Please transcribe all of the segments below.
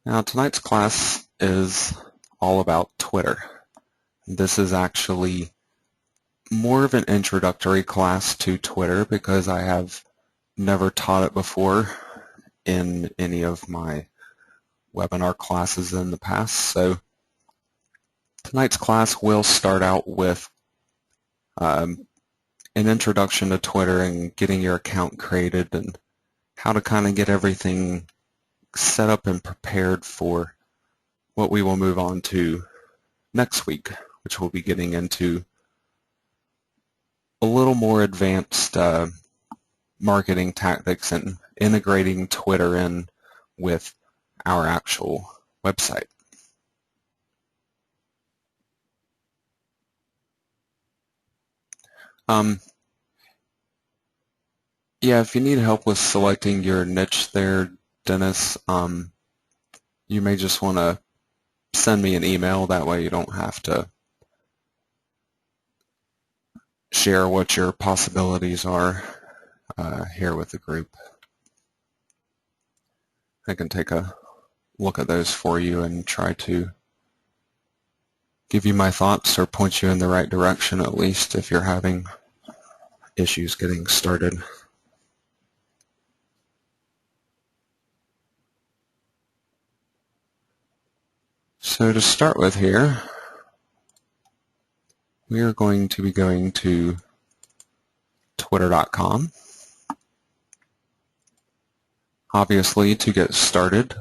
Now tonight's class is all about Twitter. This is actually more of an introductory class to Twitter because I have never taught it before in any of my webinar classes in the past. So tonight's class will start out with an introduction to Twitter and getting your account created and how to kind of get everything set up and prepared for what we will move on to next week, which we'll be getting into a little more advanced marketing tactics and integrating Twitter in with our actual website. Yeah, if you need help with selecting your niche there, Dennis, you may just want to send me an email. That way you don't have to share what your possibilities are here with the group. I can take a look at those for you and try to give you my thoughts or point you in the right direction, at least if you're having issues getting started. So to start with here, we are going to be going to twitter.com. Obviously, to get started,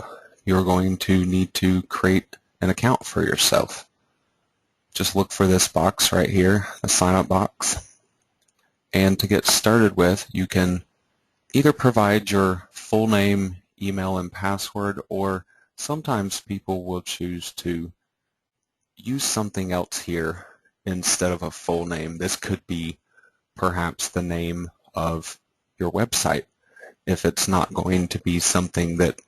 you're going to need to create an account for yourself. Just look for this box right here, the sign up box. And to get started with, you can either provide your full name, email, and password, or sometimes people will choose to use something else here instead of a full name. This could be perhaps the name of your website if it's not going to be something that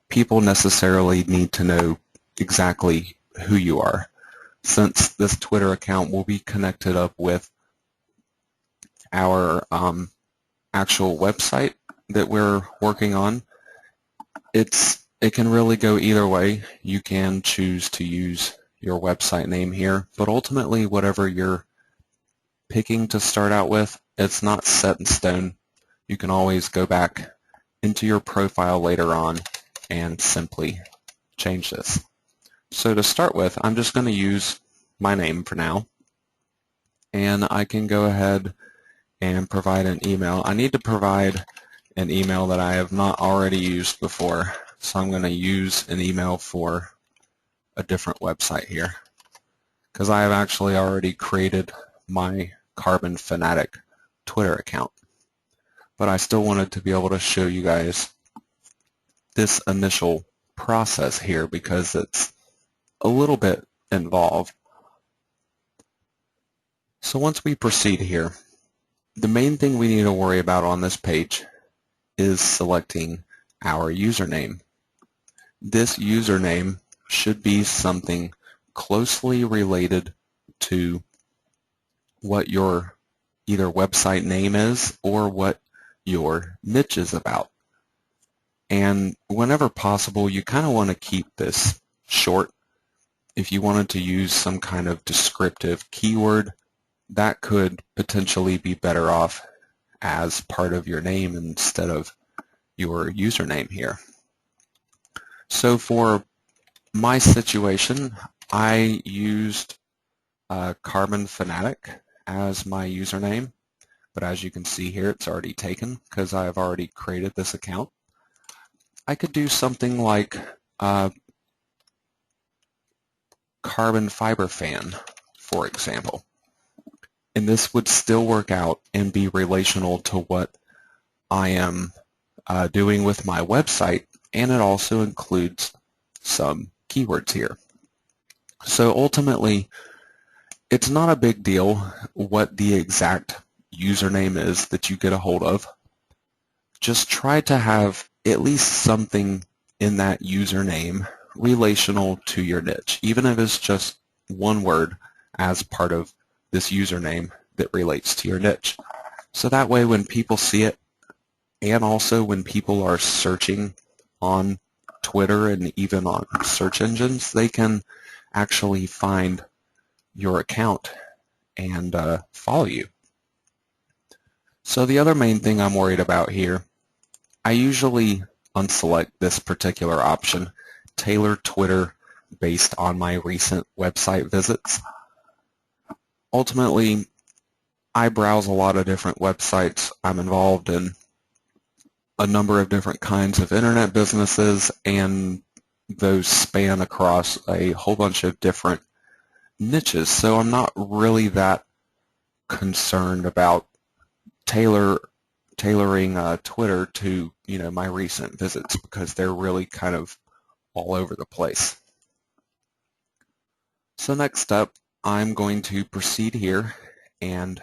people necessarily need to know exactly who you are. Since this Twitter account will be connected up with our actual website that we're working on, it can really go either way. You can choose to use your website name here, but ultimately whatever you're picking to start out with, it's not set in stone. You can always go back into your profile later on and simply change this. So to start with, I'm just going to use my name for now, and I can go ahead and provide an email. I need to provide an email that I have not already used before, so I'm going to use an email for a different website here because I have actually already created my Carbon Fanatic Twitter account. But I still wanted to be able to show you guys this initial process here because it's a little bit involved. So once we proceed here, the main thing we need to worry about on this page is selecting our username. This username should be something closely related to what your either website name is or what your niche is about. And whenever possible, you kind of want to keep this short. If you wanted to use some kind of descriptive keyword, that could potentially be better off as part of your name instead of your username here. So for my situation, I used Carbon Fanatic as my username, but as you can see here, it's already taken because I have already created this account. I could do something like Carbon Fiber Fan, for example. And this would still work out and be relational to what I am doing with my website, and it also includes some keywords here. So ultimately, it's not a big deal what the exact username is that you get a hold of. Just try to have at least something in that username relational to your niche, even if it's just one word as part of this username that relates to your niche. So that way when people see it, and also when people are searching on Twitter and even on search engines, they can actually find your account and follow you. So the other main thing I'm worried about here, I usually unselect this particular option, tailor Twitter based on my recent website visits. Ultimately, I browse a lot of different websites. I'm involved in a number of different kinds of internet businesses, and those span across a whole bunch of different niches. So I'm not really that concerned about tailoring Twitter to my recent visits, because they're really kind of all over the place. So next up, I'm going to proceed here and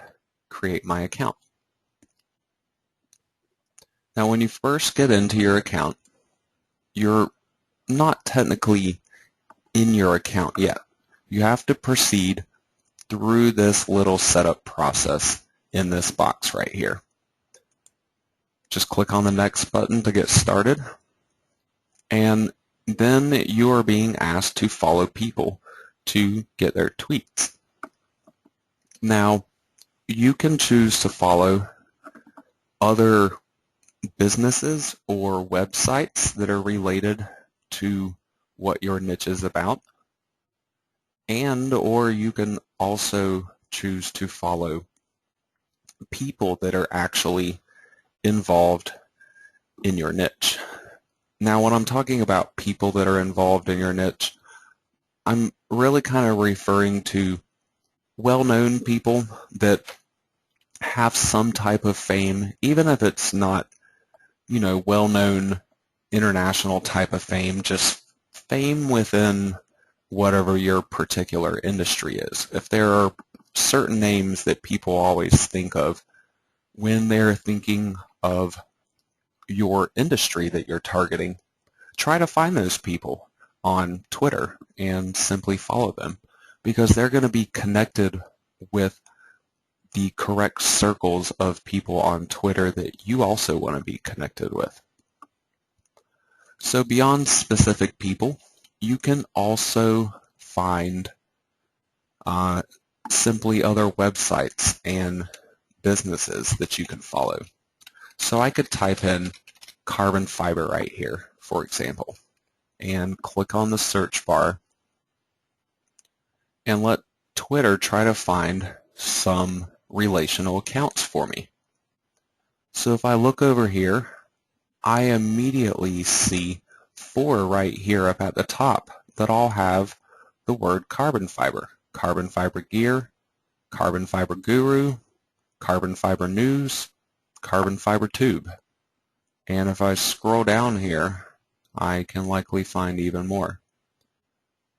create my account. Now when you first get into your account, you're not technically in your account yet. You have to proceed through this little setup process in this box right here. Just click on the next button to get started, and then you are being asked to follow people to get their tweets. Now, you can choose to follow other businesses or websites that are related to what your niche is about, or you can also choose to follow people that are actually involved in your niche. Now, when I'm talking about people that are involved in your niche, I'm really kind of referring to well-known people that have some type of fame, even if it's not, well-known international type of fame, just fame within whatever your particular industry is. If there are certain names that people always think of when they're thinking of your industry that you're targeting, try to find those people on Twitter and simply follow them, because they're going to be connected with the correct circles of people on Twitter that you also want to be connected with. So beyond specific people, you can also find simply other websites and businesses that you can follow. So I could type in carbon fiber right here, for example, and click on the search bar and let Twitter try to find some relational accounts for me. So if I look over here, I immediately see 4 right here up at the top that all have the word carbon fiber. Carbon fiber gear, carbon fiber guru, carbon fiber news, carbon fiber tube. And if I scroll down here, I can likely find even more.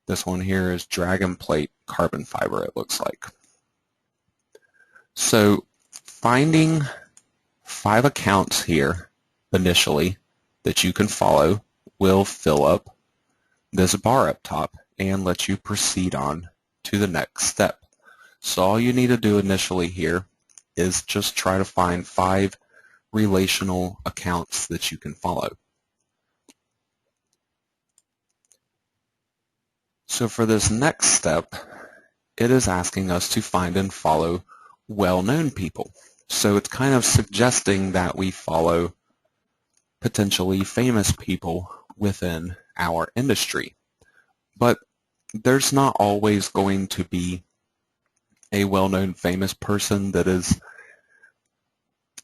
This one here is dragon plate carbon fiber, it looks like. So finding 5 accounts here initially that you can follow will fill up this bar up top and let you proceed on to the next step. So all you need to do initially here is just try to find 5 relational accounts that you can follow. So for this next step, it is asking us to find and follow well-known people. So it's kind of suggesting that we follow potentially famous people within our industry. But there's not always going to be a well-known famous person that is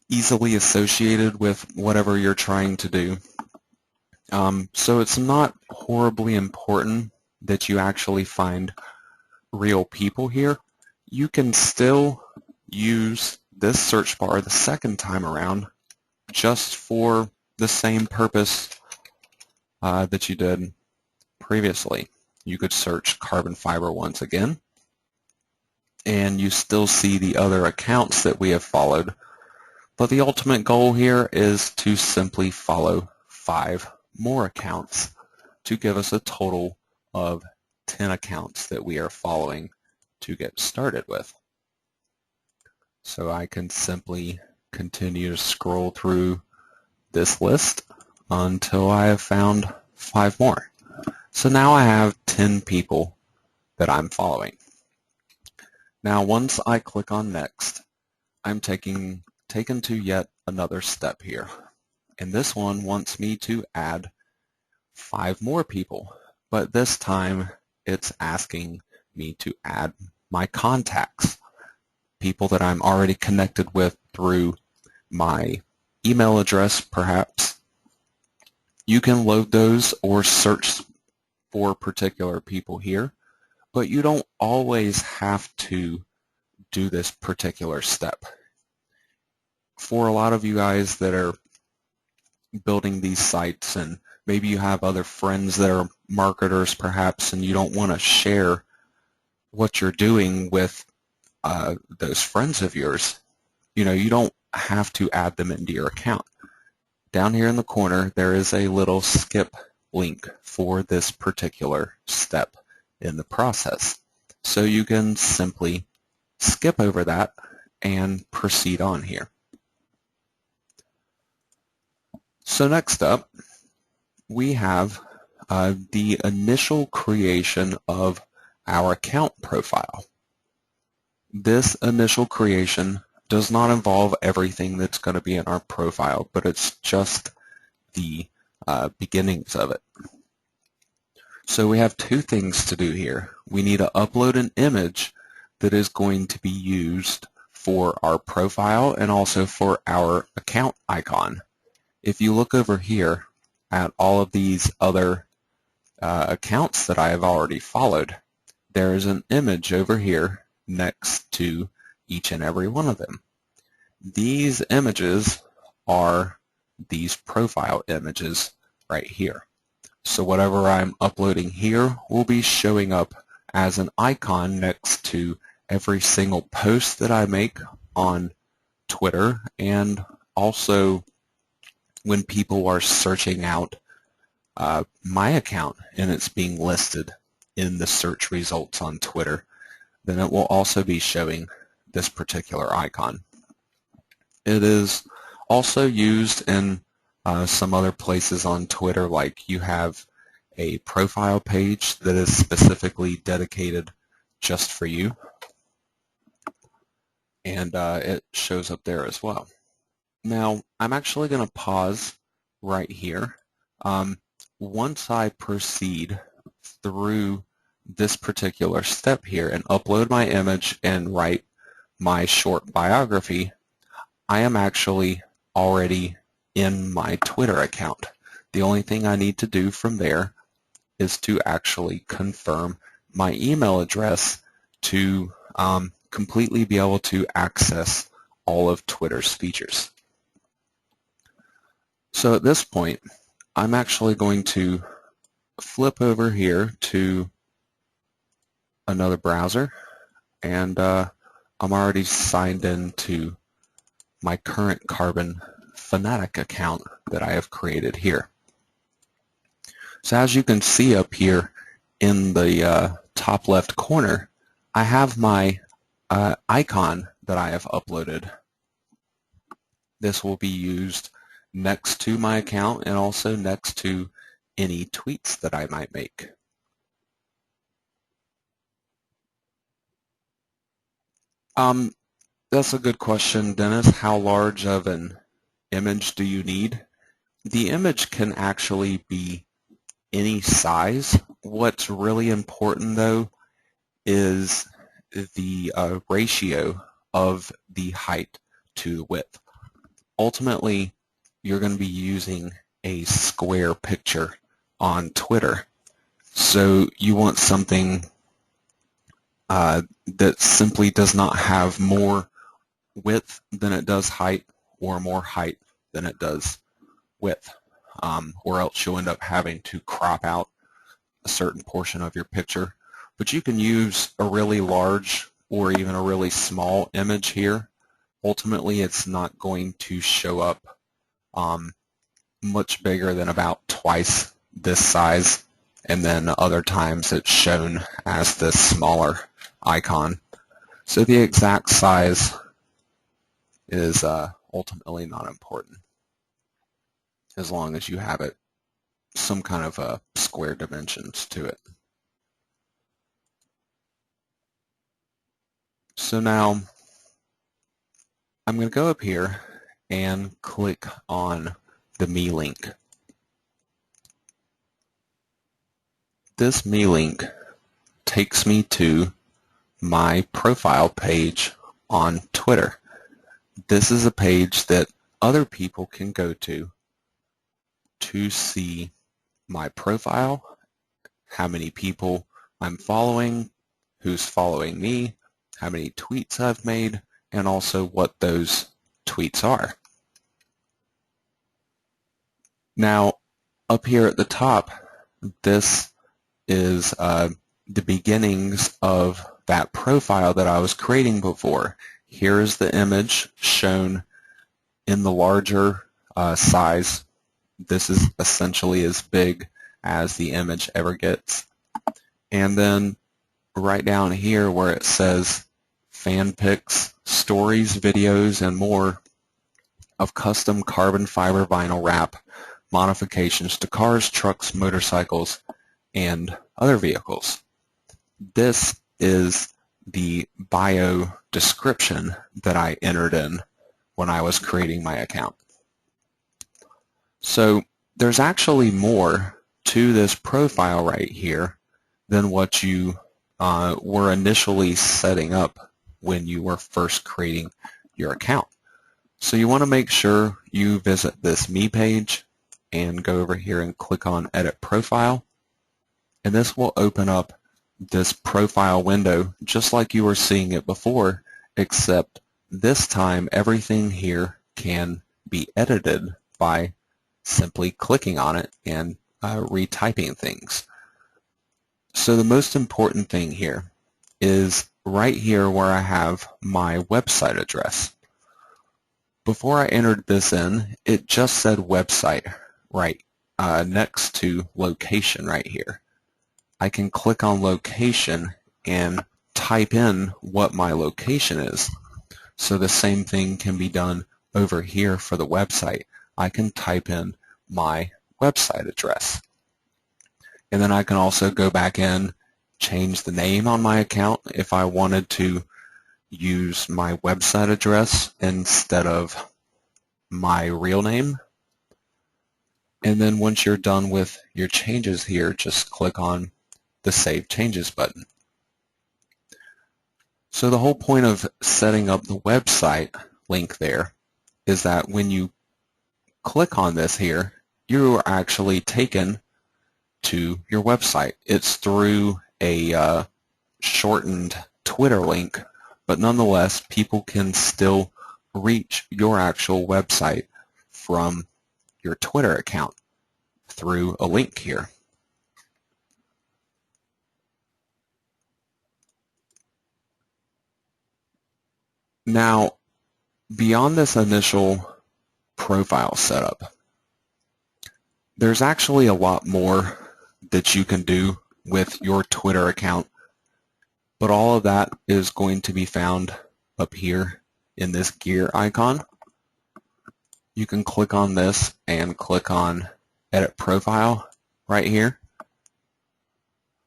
easily associated with whatever you're trying to do. So it's not horribly important that you actually find real people here. You can still use this search bar the second time around just for the same purpose that you did previously. You could search carbon fiber once again, and you still see the other accounts that we have followed. But the ultimate goal here is to simply follow 5 more accounts to give us a total of 10 accounts that we are following to get started with. So I can simply continue to scroll through this list until I have found 5 more. So now I have 10 people that I'm following. Now once I click on next, I'm taken to yet another step here. And this one wants me to add 5 more people, but this time it's asking me to add my contacts, people that I'm already connected with through my email address perhaps. You can load those or search for particular people here, but you don't always have to do this particular step. For a lot of you guys that are building these sites, and maybe you have other friends that are marketers perhaps, and you don't want to share what you're doing with those friends of yours, you don't have to add them into your account. Down here in the corner, there is a little skip link for this particular step in the process. So you can simply skip over that and proceed on here. So next up, we have the initial creation of our account profile. This initial creation does not involve everything that's going to be in our profile, but it's just the beginnings of it. So we have 2 things to do here. We need to upload an image that is going to be used for our profile and also for our account icon. If you look over here at all of these other accounts that I have already followed, there is an image over here next to each and every one of them. These images are these profile images right here. So whatever I'm uploading here will be showing up as an icon next to every single post that I make on Twitter, and also when people are searching out my account and it's being listed in the search results on Twitter, then it will also be showing this particular icon. It is also used in some other places on Twitter, like you have a profile page that is specifically dedicated just for you, and it shows up there as well. Now, I'm actually going to pause right here. Once I proceed through this particular step here and upload my image and write my short biography, I am actually already in my Twitter account. The only thing I need to do from there is to actually confirm my email address to completely be able to access all of Twitter's features. So at this point, I'm actually going to flip over here to another browser, and I'm already signed in to my current Carbon Fanatic account that I have created here. So as you can see up here in the top left corner, I have my icon that I have uploaded. This will be used next to my account and also next to any tweets that I might make. That's a good question, Dennis. How large of an image do you need? The image can actually be any size. What's really important, though, is the ratio of the height to the width. Ultimately, you're going to be using a square picture on Twitter, so you want something that simply does not have more width than it does height, or more height than it does width, or else you'll end up having to crop out a certain portion of your picture. But you can use a really large or even a really small image here. Ultimately, it's not going to show up much bigger than about twice this size, and then other times it's shown as this smaller icon. So the exact size is ultimately not important, as long as you have it some kind of square dimensions to it. So now I'm going to go up here and click on the me link. This me link takes me to my profile page on Twitter. This is a page that other people can go to see my profile, how many people I'm following, who's following me, how many tweets I've made, and also what those tweets are. Now, up here at the top, this is the beginnings of that profile that I was creating before. Here is the image shown in the larger size. This is essentially as big as the image ever gets. And then right down here where it says fan pics, stories, videos, and more of custom carbon fiber vinyl wrap modifications to cars, trucks, motorcycles, and other vehicles. This is the bio description that I entered in when I was creating my account. So there's actually more to this profile right here than what you were initially setting up when you were first creating your account. So you want to make sure you visit this me page and go over here and click on Edit Profile. And this will open up this profile window just like you were seeing it before, except this time everything here can be edited by simply clicking on it and retyping things. So the most important thing here is right here where I have my website address. Before I entered this in, it just said website right next to location right here. I can click on location and type in what my location is. So the same thing can be done over here for the website. I can type in my website address. And then I can also go back in, change the name on my account if I wanted to use my website address instead of my real name. And then once you're done with your changes here, just click on the Save Changes button. So the whole point of setting up the website link there is that when you click on this here, you are actually taken to your website. It's through a shortened Twitter link, but nonetheless, people can still reach your actual website from your Twitter account through a link here. Now, beyond this initial profile setup, there's actually a lot more that you can do with your Twitter account, but all of that is going to be found up here in this gear icon. You can click on this and click on Edit Profile right here,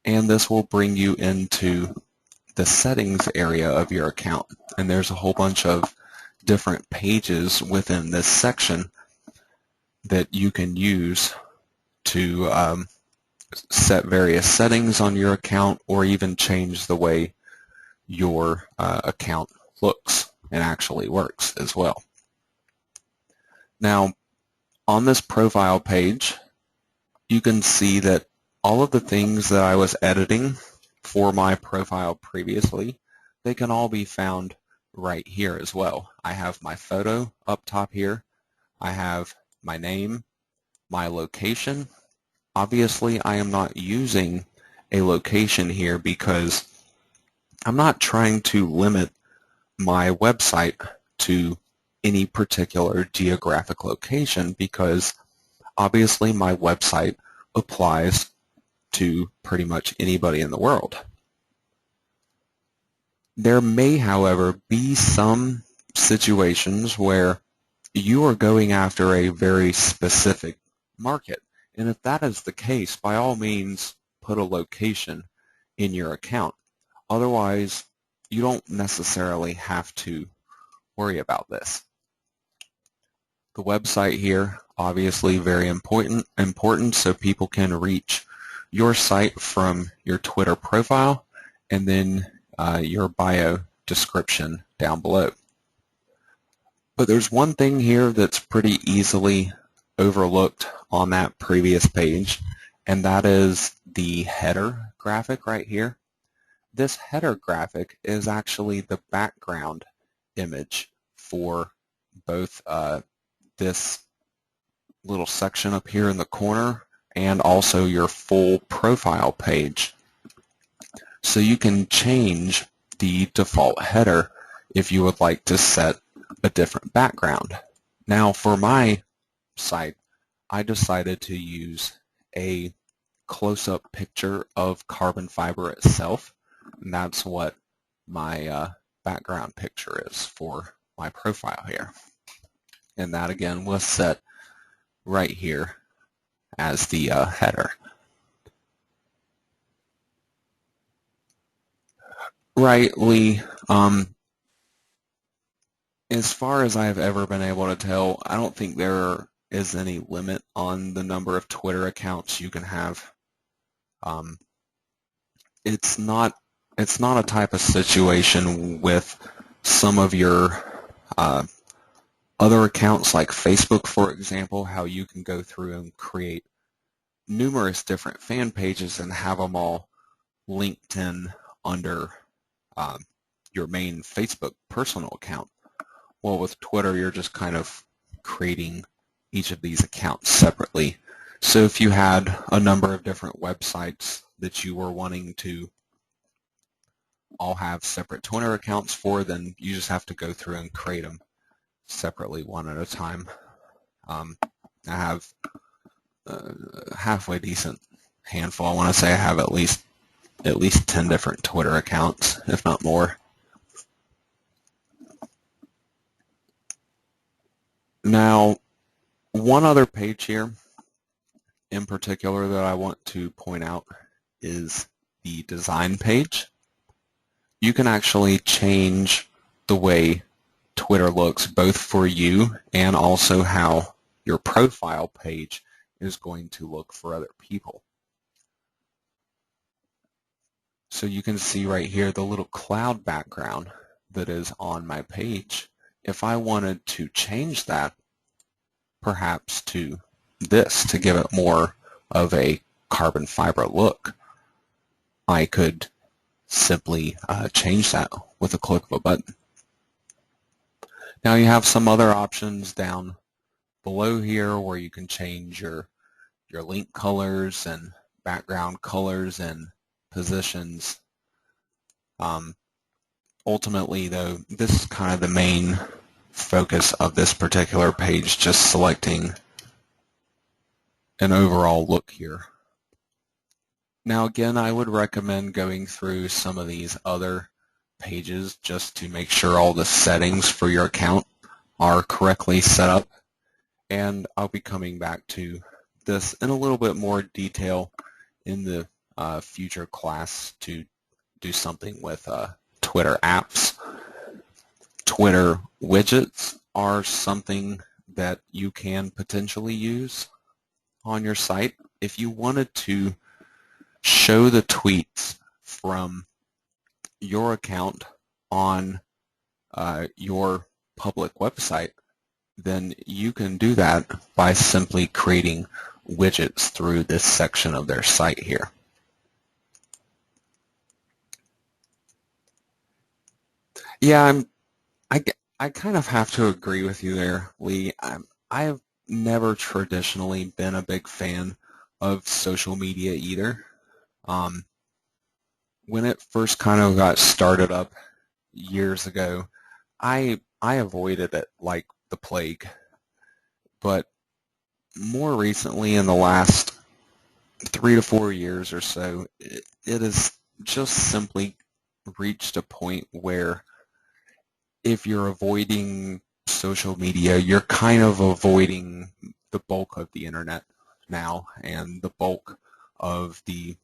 and this will bring you into the settings area of your account. And there's a whole bunch of different pages within this section that you can use to set various settings on your account, or even change the way your account looks and actually works as well. Now, on this profile page, you can see that all of the things that I was editing for my profile previously, they can all be found right here as well. I have my photo up top here. I have my name, my location. Obviously, I am not using a location here because I'm not trying to limit my website to any particular geographic location, because obviously my website applies to pretty much anybody in the world. There may, however, be some situations where you are going after a very specific market, And if that is the case, by all means, put a location in your account. Otherwise, you don't necessarily have to worry about this. The website here, obviously very important so people can reach your site from your Twitter profile and then your bio description down below. But there's one thing here that's pretty easily overlooked on that previous page, and that is the header graphic right here. This header graphic is actually the background image for both this little section up here in the corner and also your full profile page. So you can change the default header if you would like to set a different background. Now for my site, I decided to use a close-up picture of carbon fiber itself, and that's what my background picture is for my profile here. And that again was set right here as the header. Right, Lee, as far as I've ever been able to tell, I don't think there is any limit on the number of Twitter accounts you can have. It's not a type of situation with some of your other accounts like Facebook, for example, how you can go through and create numerous different fan pages and have them all linked in under your main Facebook personal account. Well, with Twitter, you're just kind of creating each of these accounts separately. So if you had a number of different websites that you were wanting to all have separate Twitter accounts for, then you just have to go through and create them separately one at a time. I have a halfway decent handful. I want to say I have at least 10 different Twitter accounts, if not more. Now, one other page here in particular that I want to point out is the design page. You can actually change the way Twitter looks both for you and also how your profile page is going to look for other people. So you can see right here the little cloud background that is on my page. If I wanted to change that perhaps to this to give it more of a carbon fiber look, I could simply change that with a click of a button. Now you have some other options down below here where you can change your link colors and background colors and positions. Ultimately though, this is kind of the main focus of this particular page, just selecting an overall look here. Now again, I would recommend going through some of these other pages just to make sure all the settings for your account are correctly set up, and I'll be coming back to this in a little bit more detail in the future class to do something with Twitter apps. Twitter widgets are something that you can potentially use on your site. If you wanted to show the tweets from your account on your public website, then you can do that by simply creating widgets through this section of their site here. Yeah, I kind of have to agree with you there, Lee. I've never traditionally been a big fan of social media either. When it first kind of got started up years ago, I avoided it like the plague. But more recently, in the last 3 to 4 years or so, it has just simply reached a point where if you're avoiding social media, you're kind of avoiding the bulk of the internet, now and the bulk of the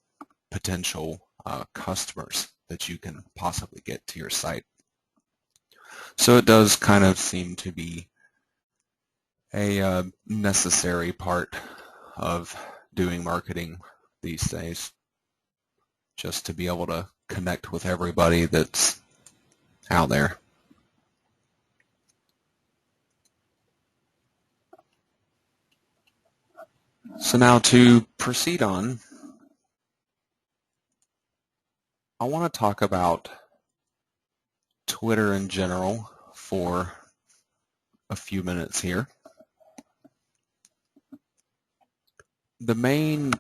potential customers that you can possibly get to your site. So it does kind of seem to be a necessary part of doing marketing these days, just to be able to connect with everybody that's out there. So now to proceed on, I want to talk about Twitter in general for a few minutes here. The main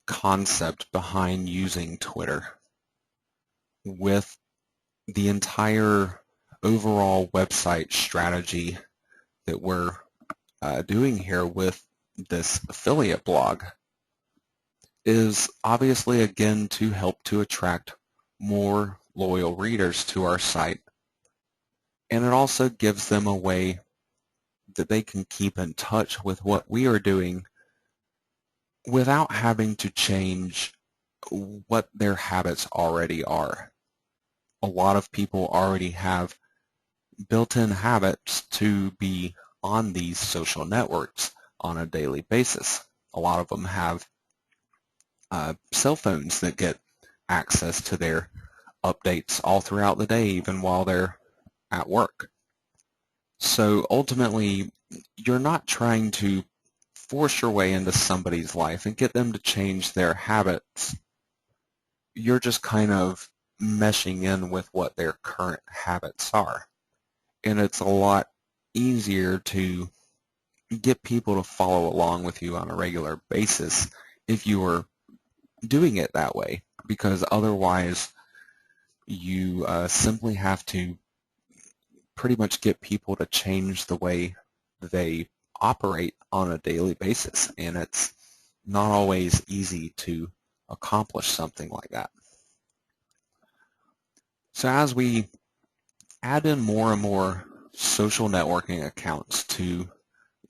concept behind using Twitter with the entire overall website strategy that we're doing here with this affiliate blog is obviously, again, to help to attract more loyal readers to our site, and it also gives them a way that they can keep in touch with what we are doing without having to change what their habits already are. A lot of people already have built-in habits to be on these social networks on a daily basis. A lot of them have cell phones that get access to their updates all throughout the day, even while they're at work. So ultimately, you're not trying to force your way into somebody's life and get them to change their habits. You're just kind of meshing in with what their current habits are. And it's a lot easier to get people to follow along with you on a regular basis if you were doing it that way, because otherwise you simply have to pretty much get people to change the way they operate on a daily basis, and it's not always easy to accomplish something like that. So as we add in more and more social networking accounts to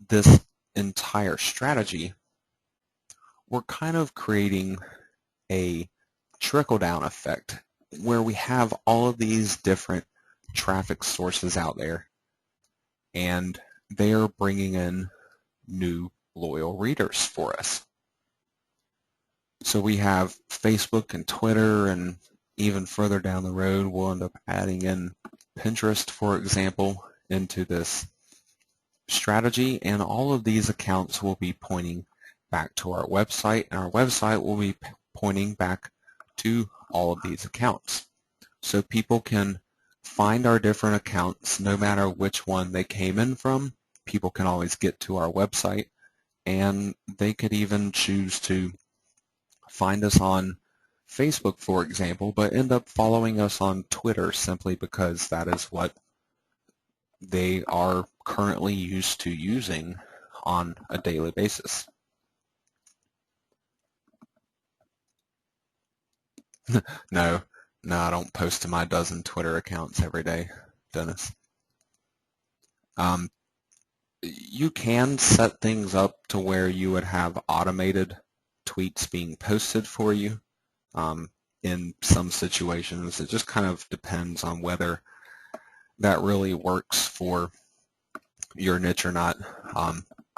this entire strategy, we're kind of creating a trickle-down effect where we have all of these different traffic sources out there, and they are bringing in new loyal readers for us. So we have Facebook and Twitter, and even further down the road we'll end up adding in Pinterest, for example, into this strategy, and all of these accounts will be pointing back to our website, and our website will be pointing back to all of these accounts. So people can find our different accounts no matter which one they came in from. People can always get to our website, and they could even choose to find us on Facebook, for example, but end up following us on Twitter simply because that is what they are currently used to using on a daily basis. No, I don't post to my dozen Twitter accounts every day, Dennis. You can set things up to where you would have automated tweets being posted for you in some situations. It just kind of depends on whether that really works for your niche or not.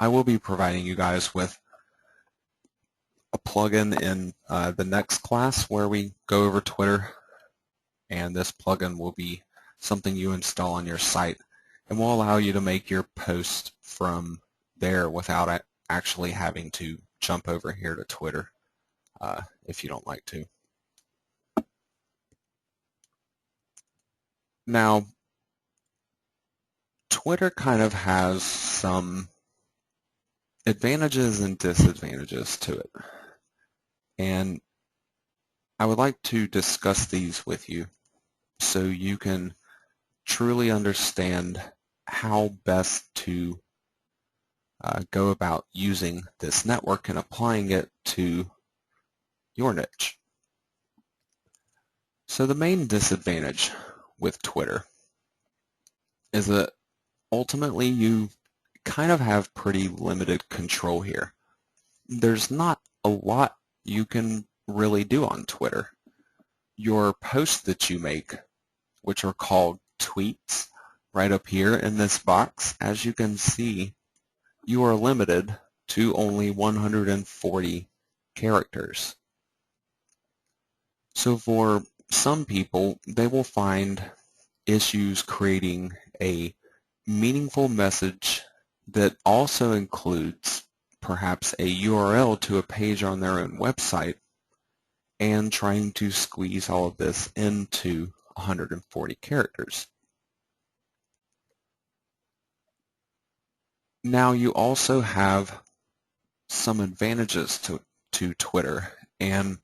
I will be providing you guys with a plugin in the next class where we go over Twitter, and this plugin will be something you install on your site and will allow you to make your post from there without actually having to jump over here to Twitter if you don't like to. Now, Twitter kind of has some advantages and disadvantages to it, and I would like to discuss these with you so you can truly understand how best to go about using this network and applying it to your niche. So the main disadvantage with Twitter is that ultimately you kind of have pretty limited control here. there's not a lot you can really do on Twitter. Your posts that you make, which are called tweets, right up here in this box, as you can see, you are limited to only 140 characters. So for some people, they will find issues creating a meaningful message that also includes perhaps a URL to a page on their own website, and trying to squeeze all of this into 140 characters. Now you also have some advantages to Twitter, and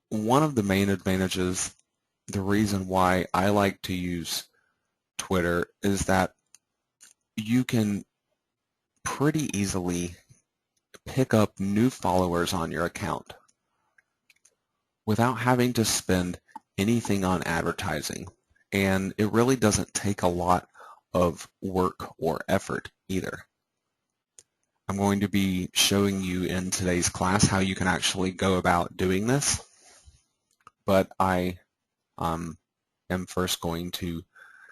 one of the main advantages, the reason why I like to use Twitter, is that you can pretty easily pick up new followers on your account without having to spend anything on advertising. And it really doesn't take a lot of work or effort either. I'm going to be showing you in today's class how you can actually go about doing this, but I am first going to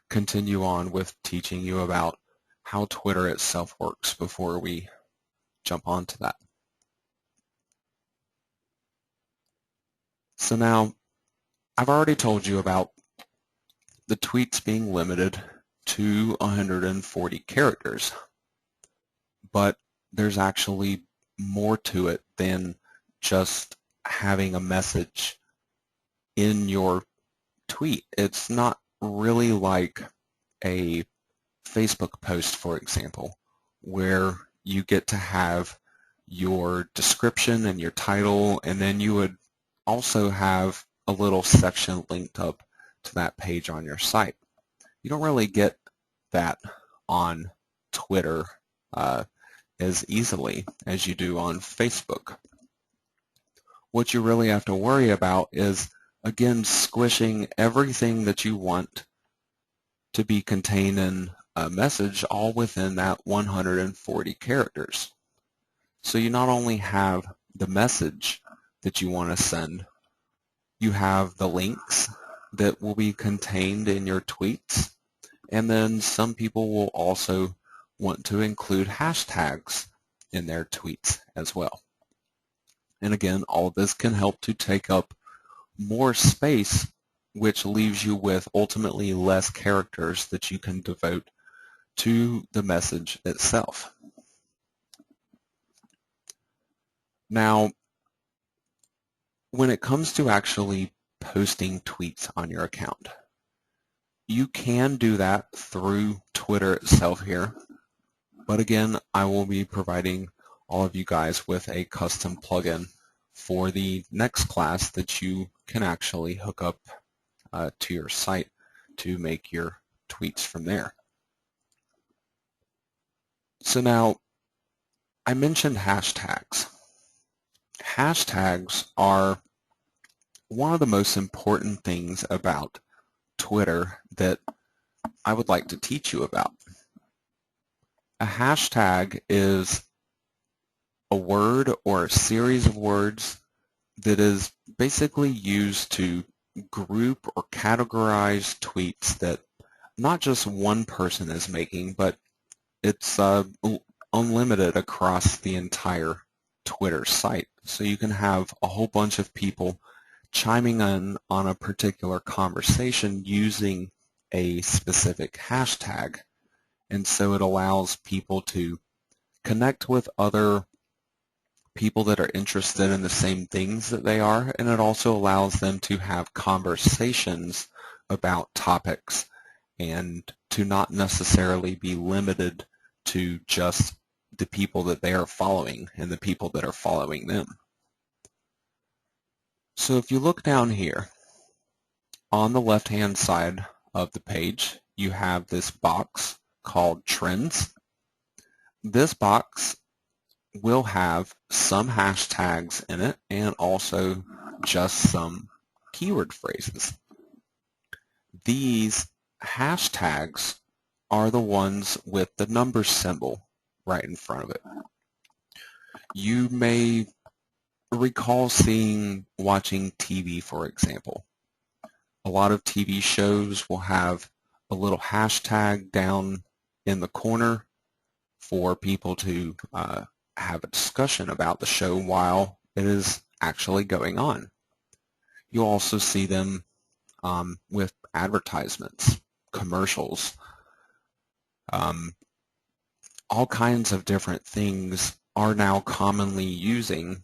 continue on with teaching you about how Twitter itself works before we jump onto that. So now, I've already told you about the tweets being limited to 140 characters, but there's actually more to it than just having a message in your tweet. It's not really like a Facebook post, for example, where you get to have your description and your title, and then you would also have a little section linked up to that page on your site. You don't really get that on Twitter as easily as you do on Facebook. What you really have to worry about is, again, squishing everything that you want to be contained in a message all within that 140 characters. So you not only have the message that you want to send, you have the links that will be contained in your tweets, and then some people will also want to include hashtags in their tweets as well. And again, all of this can help to take up more space, which leaves you with ultimately less characters that you can devote to the message itself. Now, when it comes to actually posting tweets on your account, you can do that through Twitter itself here, but again, I will be providing all of you guys with a custom plugin for the next class that you can actually hook up to your site to make your tweets from there. So now, I mentioned hashtags. Hashtags are one of the most important things about Twitter that I would like to teach you about. A hashtag is a word or a series of words that is basically used to group or categorize tweets that not just one person is making, but it's unlimited across the entire Twitter site. So you can have a whole bunch of people chiming in on a particular conversation using a specific hashtag. And so it allows people to connect with other people that are interested in the same things that they are, and it also allows them to have conversations about topics and to not necessarily be limited to just the people that they are following and the people that are following them. So if you look down here, on the left-hand side of the page, you have this box called Trends. This box will have some hashtags in it and also just some keyword phrases. These hashtags are the ones with the number symbol right in front of it. You may recall watching TV, for example. A lot of TV shows will have a little hashtag down in the corner for people to have a discussion about the show while it is actually going on. You'll also see them with advertisements, commercials, all kinds of different things are now commonly using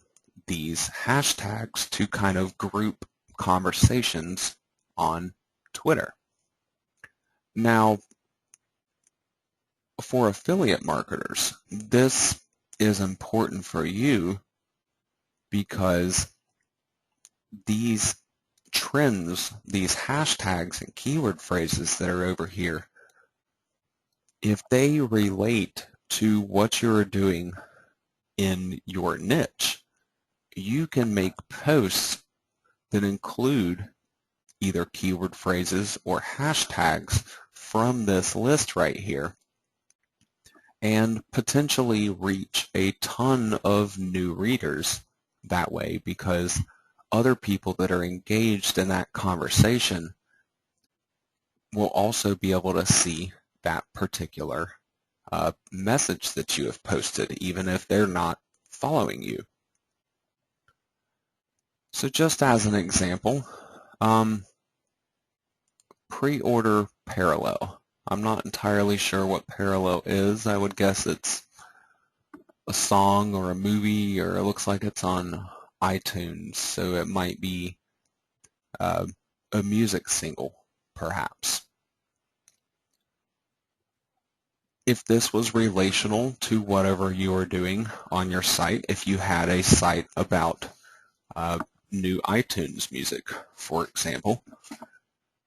these hashtags to kind of group conversations on Twitter. Now, for affiliate marketers, this is important for you because these trends, these hashtags and keyword phrases that are over here, if they relate to what you're doing in your niche, you can make posts that include either keyword phrases or hashtags from this list right here and potentially reach a ton of new readers that way, because other people that are engaged in that conversation will also be able to see that particular message that you have posted, even if they're not following you. So just as an example, pre-order parallel. I'm not entirely sure what parallel is. I would guess it's a song or a movie, or it looks like it's on iTunes, so it might be a music single, perhaps. If this was relational to whatever you are doing on your site, if you had a site about new iTunes music, for example,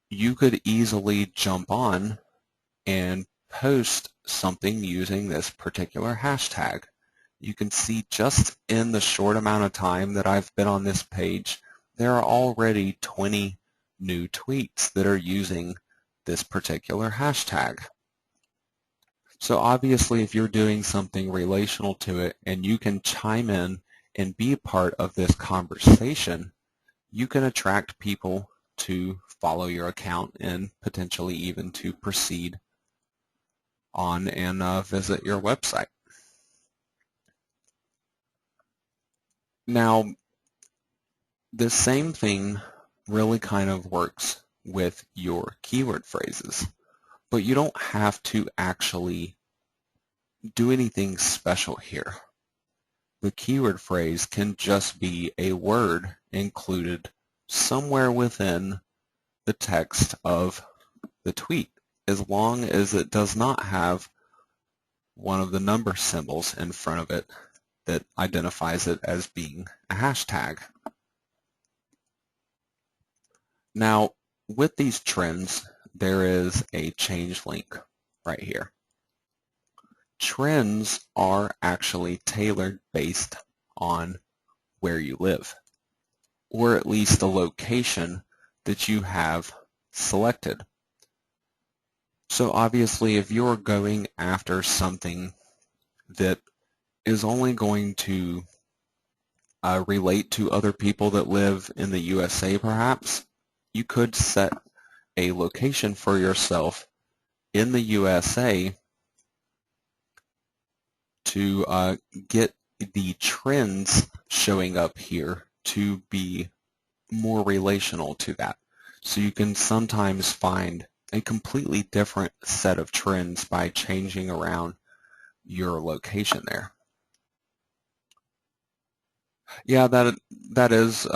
you could easily jump on and post something using this particular hashtag. You can see just in the short amount of time that I've been on this page, there are already 20 new tweets that are using this particular hashtag. So obviously, if you're doing something relational to it and you can chime in and be a part of this conversation, you can attract people to follow your account and potentially even to proceed on and visit your website. Now, the same thing really kind of works with your keyword phrases, but you don't have to actually do anything special here. The keyword phrase can just be a word included somewhere within the text of the tweet, as long as it does not have one of the number symbols in front of it that identifies it as being a hashtag. Now, with these trends, there is a change link right here. Trends are actually tailored based on where you live, or at least the location that you have selected. So obviously, if you're going after something that is only going to relate to other people that live in the USA, perhaps, you could set a location for yourself in the USA to get the trends showing up here to be more relational to that. So you can sometimes find a completely different set of trends by changing around your location there. Yeah, that is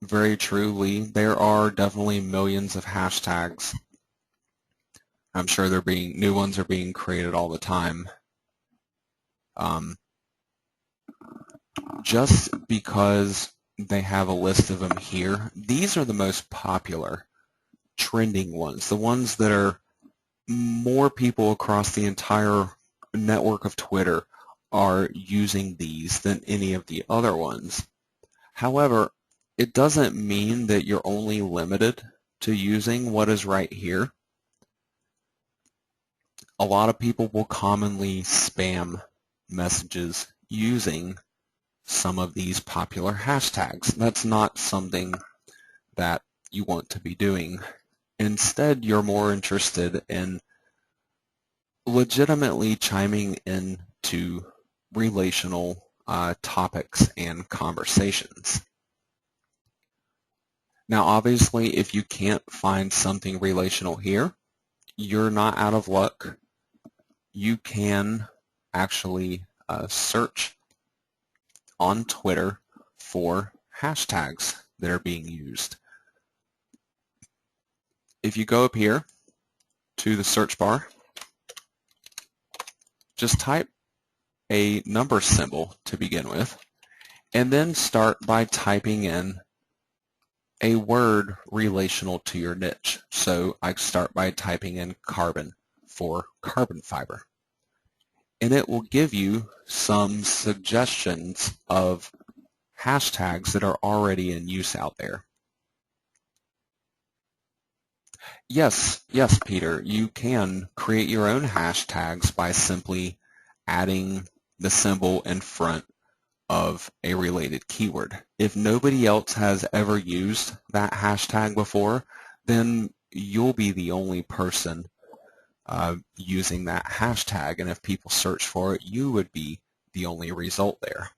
very true, Lee. There are definitely millions of hashtags. I'm sure new ones are being created all the time. Just because they have a list of them here, these are the most popular trending ones, the ones that are more people across the entire network of Twitter are using these than any of the other ones. However, it doesn't mean that you're only limited to using what is right here. A lot of people will commonly spam messages using some of these popular hashtags. That's not something that you want to be doing. Instead, you're more interested in legitimately chiming into relational topics and conversations. Now, obviously, if you can't find something relational here, you're not out of luck. You can actually search on Twitter for hashtags that are being used. If you go up here to the search bar, just type a number symbol to begin with, and then start by typing in a word relational to your niche. So I start by typing in carbon for carbon fiber. And it will give you some suggestions of hashtags that are already in use out there. Yes, Peter, you can create your own hashtags by simply adding the symbol in front of a related keyword. If nobody else has ever used that hashtag before, then you'll be the only person using that hashtag, and if people search for it, you would be the only result there.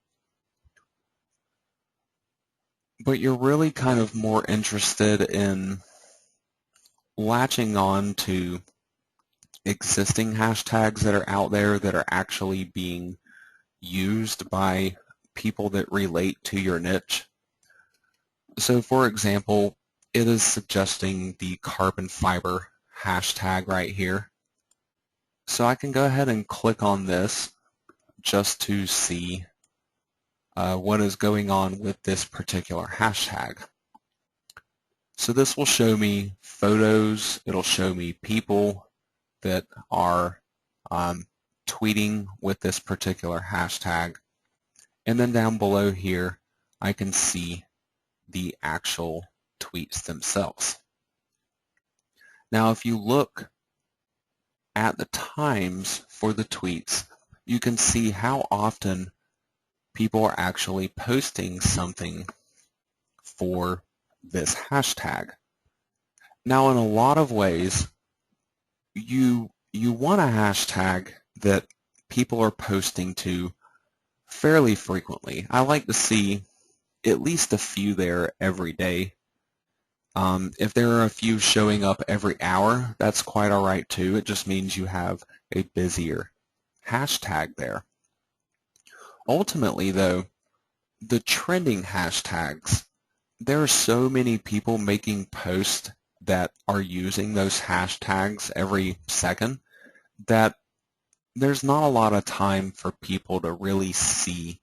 But you're really kind of more interested in latching on to existing hashtags that are out there that are actually being used by people that relate to your niche. So for example, it is suggesting the carbon fiber hashtag right here. So I can go ahead and click on this just to see what is going on with this particular hashtag. So this will show me photos, it'll show me people that are tweeting with this particular hashtag, and then down below here I can see the actual tweets themselves. Now if you look at the times for the tweets, you can see how often people are actually posting something for this hashtag. Now in a lot of ways, you want a hashtag that people are posting to fairly frequently. I like to see at least a few there every day. If there are a few showing up every hour, that's quite all right too. It just means you have a busier hashtag there. Ultimately though, the trending hashtags, there are so many people making posts that are using those hashtags every second that there's not a lot of time for people to really see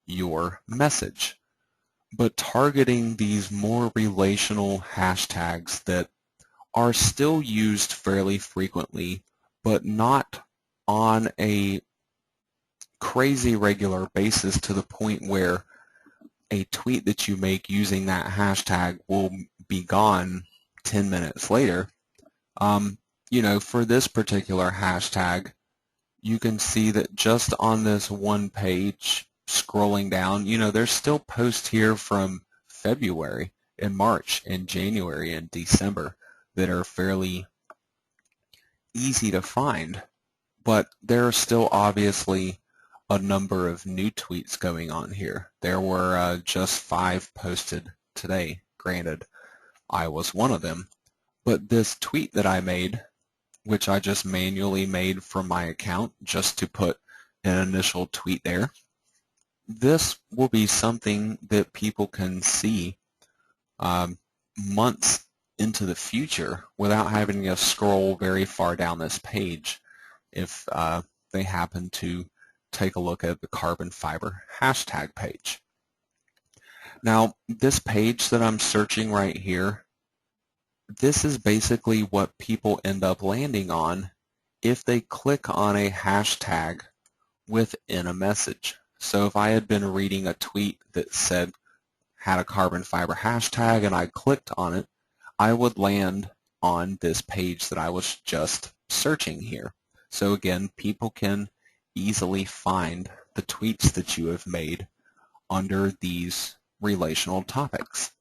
your message. But targeting these more relational hashtags that are still used fairly frequently, but not on a crazy regular basis to the point where a tweet that you make using that hashtag will be gone 10 minutes later. You know, for this particular hashtag, you can see that just on this one page, scrolling down, you know, there's still posts here from February and March and January and December that are fairly easy to find, but there are still obviously a number of new tweets going on here. There were just 5 posted today. Granted, I was one of them, but this tweet that I made, which I just manually made from my account just to put an initial tweet there, this will be something that people can see months into the future without having to scroll very far down this page if they happen to take a look at the carbon fiber hashtag page. Now, this page that I'm searching right here, this is basically what people end up landing on if they click on a hashtag within a message. So if I had been reading a tweet that said, had a carbon fiber hashtag, and I clicked on it, I would land on this page that I was just searching here. So again, people can easily find the tweets that you have made under these relational topics.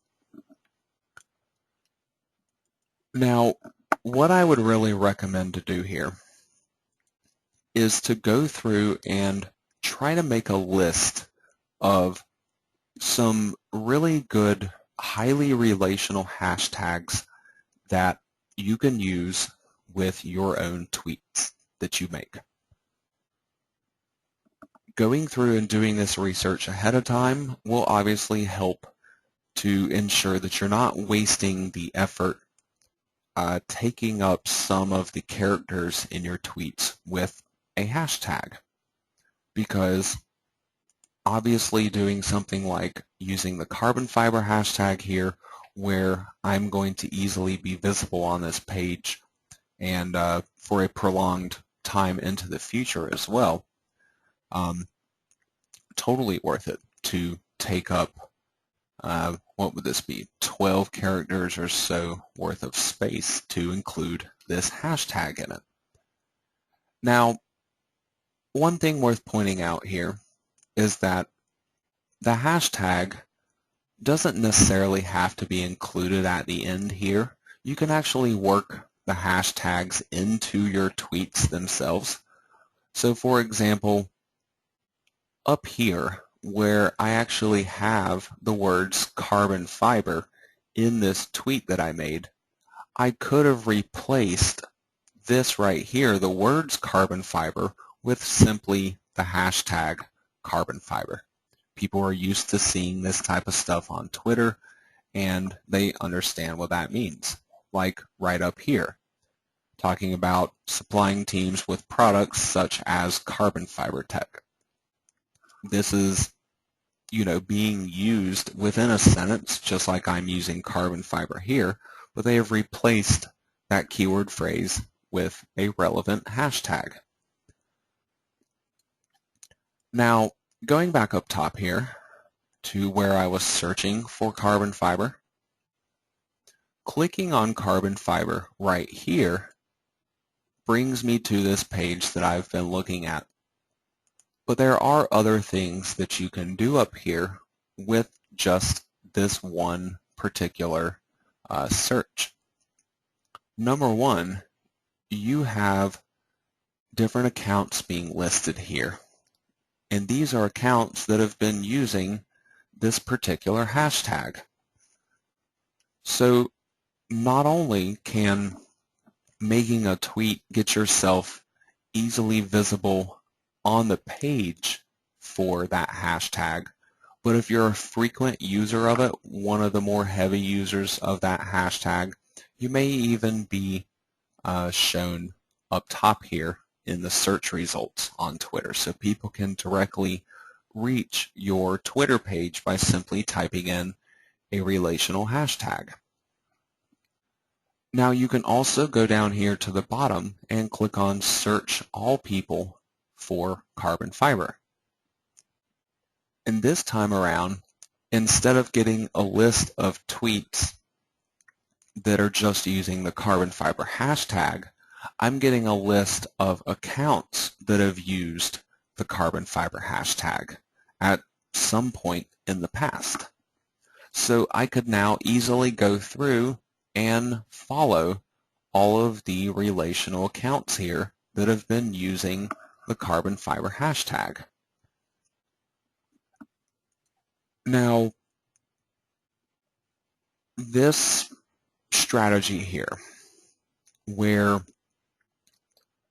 Now, what I would really recommend to do here is to go through and try to make a list of some really good, highly relational hashtags that you can use with your own tweets that you make. Going through and doing this research ahead of time will obviously help to ensure that you're not wasting the effort taking up some of the characters in your tweets with a hashtag, because obviously doing something like using the carbon fiber hashtag here, where I'm going to easily be visible on this page and for a prolonged time into the future as well, totally worth it to take up, what would this be, 12 characters or so worth of space to include this hashtag in it. Now, one thing worth pointing out here is that the hashtag doesn't necessarily have to be included at the end here. You can actually work the hashtags into your tweets themselves. So for example, up here where I actually have the words carbon fiber in this tweet that I made, I could have replaced this right here, the words carbon fiber, with simply the hashtag carbon fiber. People are used to seeing this type of stuff on Twitter, and they understand what that means. Like right up here, talking about supplying teams with products such as carbon fiber tech. This is, being used within a sentence, just like I'm using carbon fiber here, but they have replaced that keyword phrase with a relevant hashtag. Now, going back up top here to where I was searching for carbon fiber, clicking on carbon fiber right here brings me to this page that I've been looking at. But there are other things that you can do up here with just this one particular search. Number one, you have different accounts being listed here. And these are accounts that have been using this particular hashtag. So not only can making a tweet get yourself easily visible on the page for that hashtag, but if you're a frequent user of it, one of the more heavy users of that hashtag, you may even be shown up top here in the search results on Twitter, so people can directly reach your Twitter page by simply typing in a relational hashtag. Now you can also go down here to the bottom and click on Search All People for carbon fiber. And this time around, instead of getting a list of tweets that are just using the carbon fiber hashtag, I'm getting a list of accounts that have used the carbon fiber hashtag at some point in the past. So I could now easily go through and follow all of the relational accounts here that have been using the carbon fiber hashtag. Now, this strategy here, where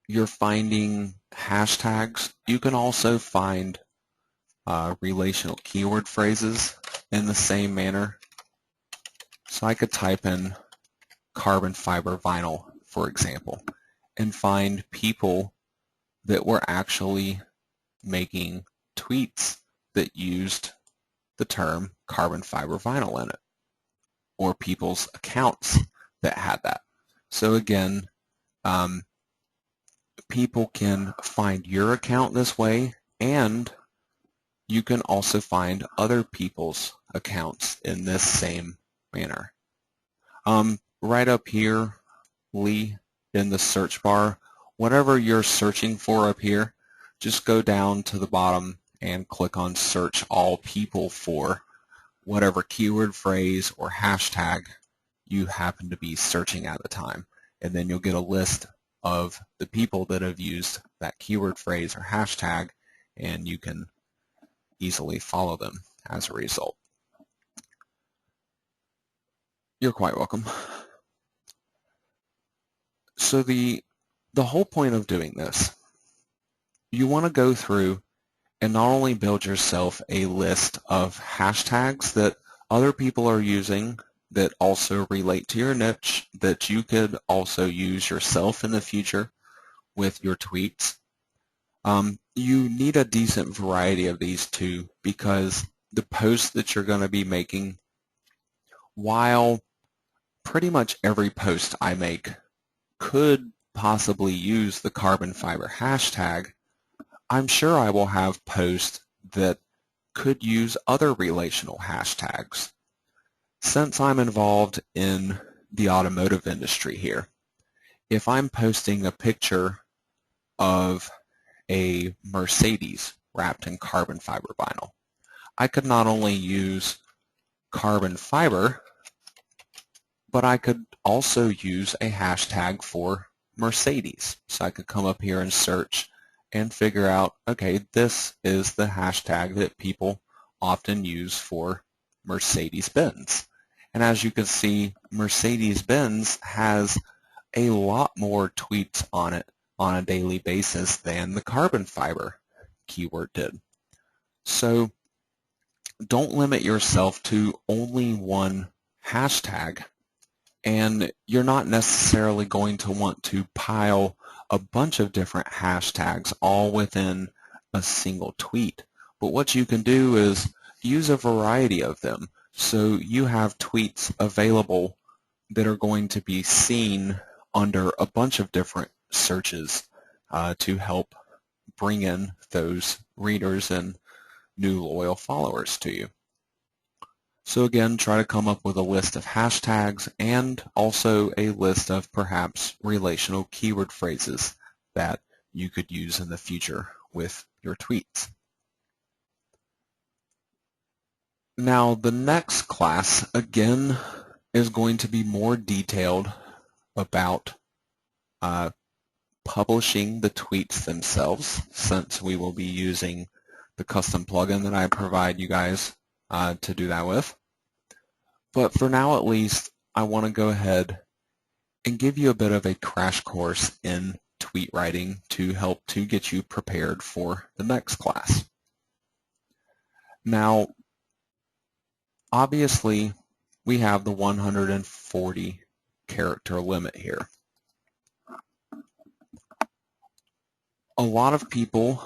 you're finding hashtags, you can also find relational keyword phrases in the same manner. So I could type in carbon fiber vinyl, for example, and find people that were actually making tweets that used the term carbon fiber vinyl in it, or people's accounts that had that. So again, people can find your account this way, and you can also find other people's accounts in this same manner. Right up here, Lee, in the search bar, whatever you're searching for up here, just go down to the bottom and click on search all people for whatever keyword phrase or hashtag you happen to be searching at the time. And then you'll get a list of the people that have used that keyword phrase or hashtag, and you can easily follow them as a result. You're quite welcome. So the whole point of doing this, you want to go through and not only build yourself a list of hashtags that other people are using that also relate to your niche, that you could also use yourself in the future with your tweets. You need a decent variety of these too, because the posts that you're going to be making, while pretty much every post I make could possibly use the carbon fiber hashtag, I'm sure I will have posts that could use other relational hashtags. Since I'm involved in the automotive industry here, if I'm posting a picture of a Mercedes wrapped in carbon fiber vinyl, I could not only use carbon fiber, but I could also use a hashtag for Mercedes. So I could come up here and search and figure out, okay, this is the hashtag that people often use for Mercedes-Benz. And as you can see, Mercedes-Benz has a lot more tweets on it on a daily basis than the carbon fiber keyword did. So don't limit yourself to only one hashtag, and you're not necessarily going to want to pile a bunch of different hashtags all within a single tweet. But what you can do is use a variety of them, so you have tweets available that are going to be seen under a bunch of different searches to help bring in those readers and new loyal followers to you. So again, try to come up with a list of hashtags and also a list of perhaps relational keyword phrases that you could use in the future with your tweets. Now the next class, again, is going to be more detailed about publishing the tweets themselves, since we will be using the custom plugin that I provide you guys to do that with. But for now at least, I want to go ahead and give you a bit of a crash course in tweet writing to help to get you prepared for the next class. Now, obviously, we have the 140 character limit here. A lot of people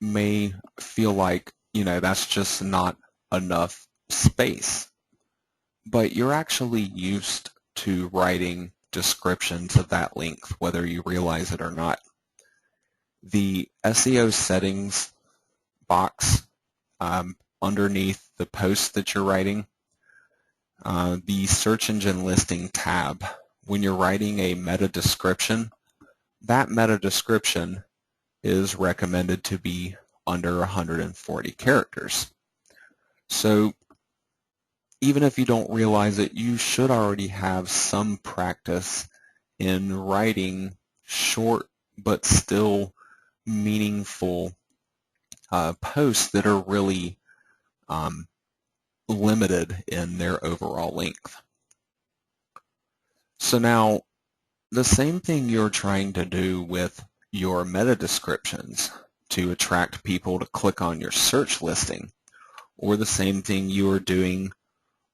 may feel like, that's just not enough space, but you're actually used to writing descriptions of that length, whether you realize it or not. The SEO settings box underneath the post that you're writing, the search engine listing tab, when you're writing a meta description, that meta description is recommended to be under 140 characters. So even if you don't realize it, you should already have some practice in writing short but still meaningful posts that are really limited in their overall length. So now, the same thing you're trying to do with your meta descriptions to attract people to click on your search listing, or the same thing you are doing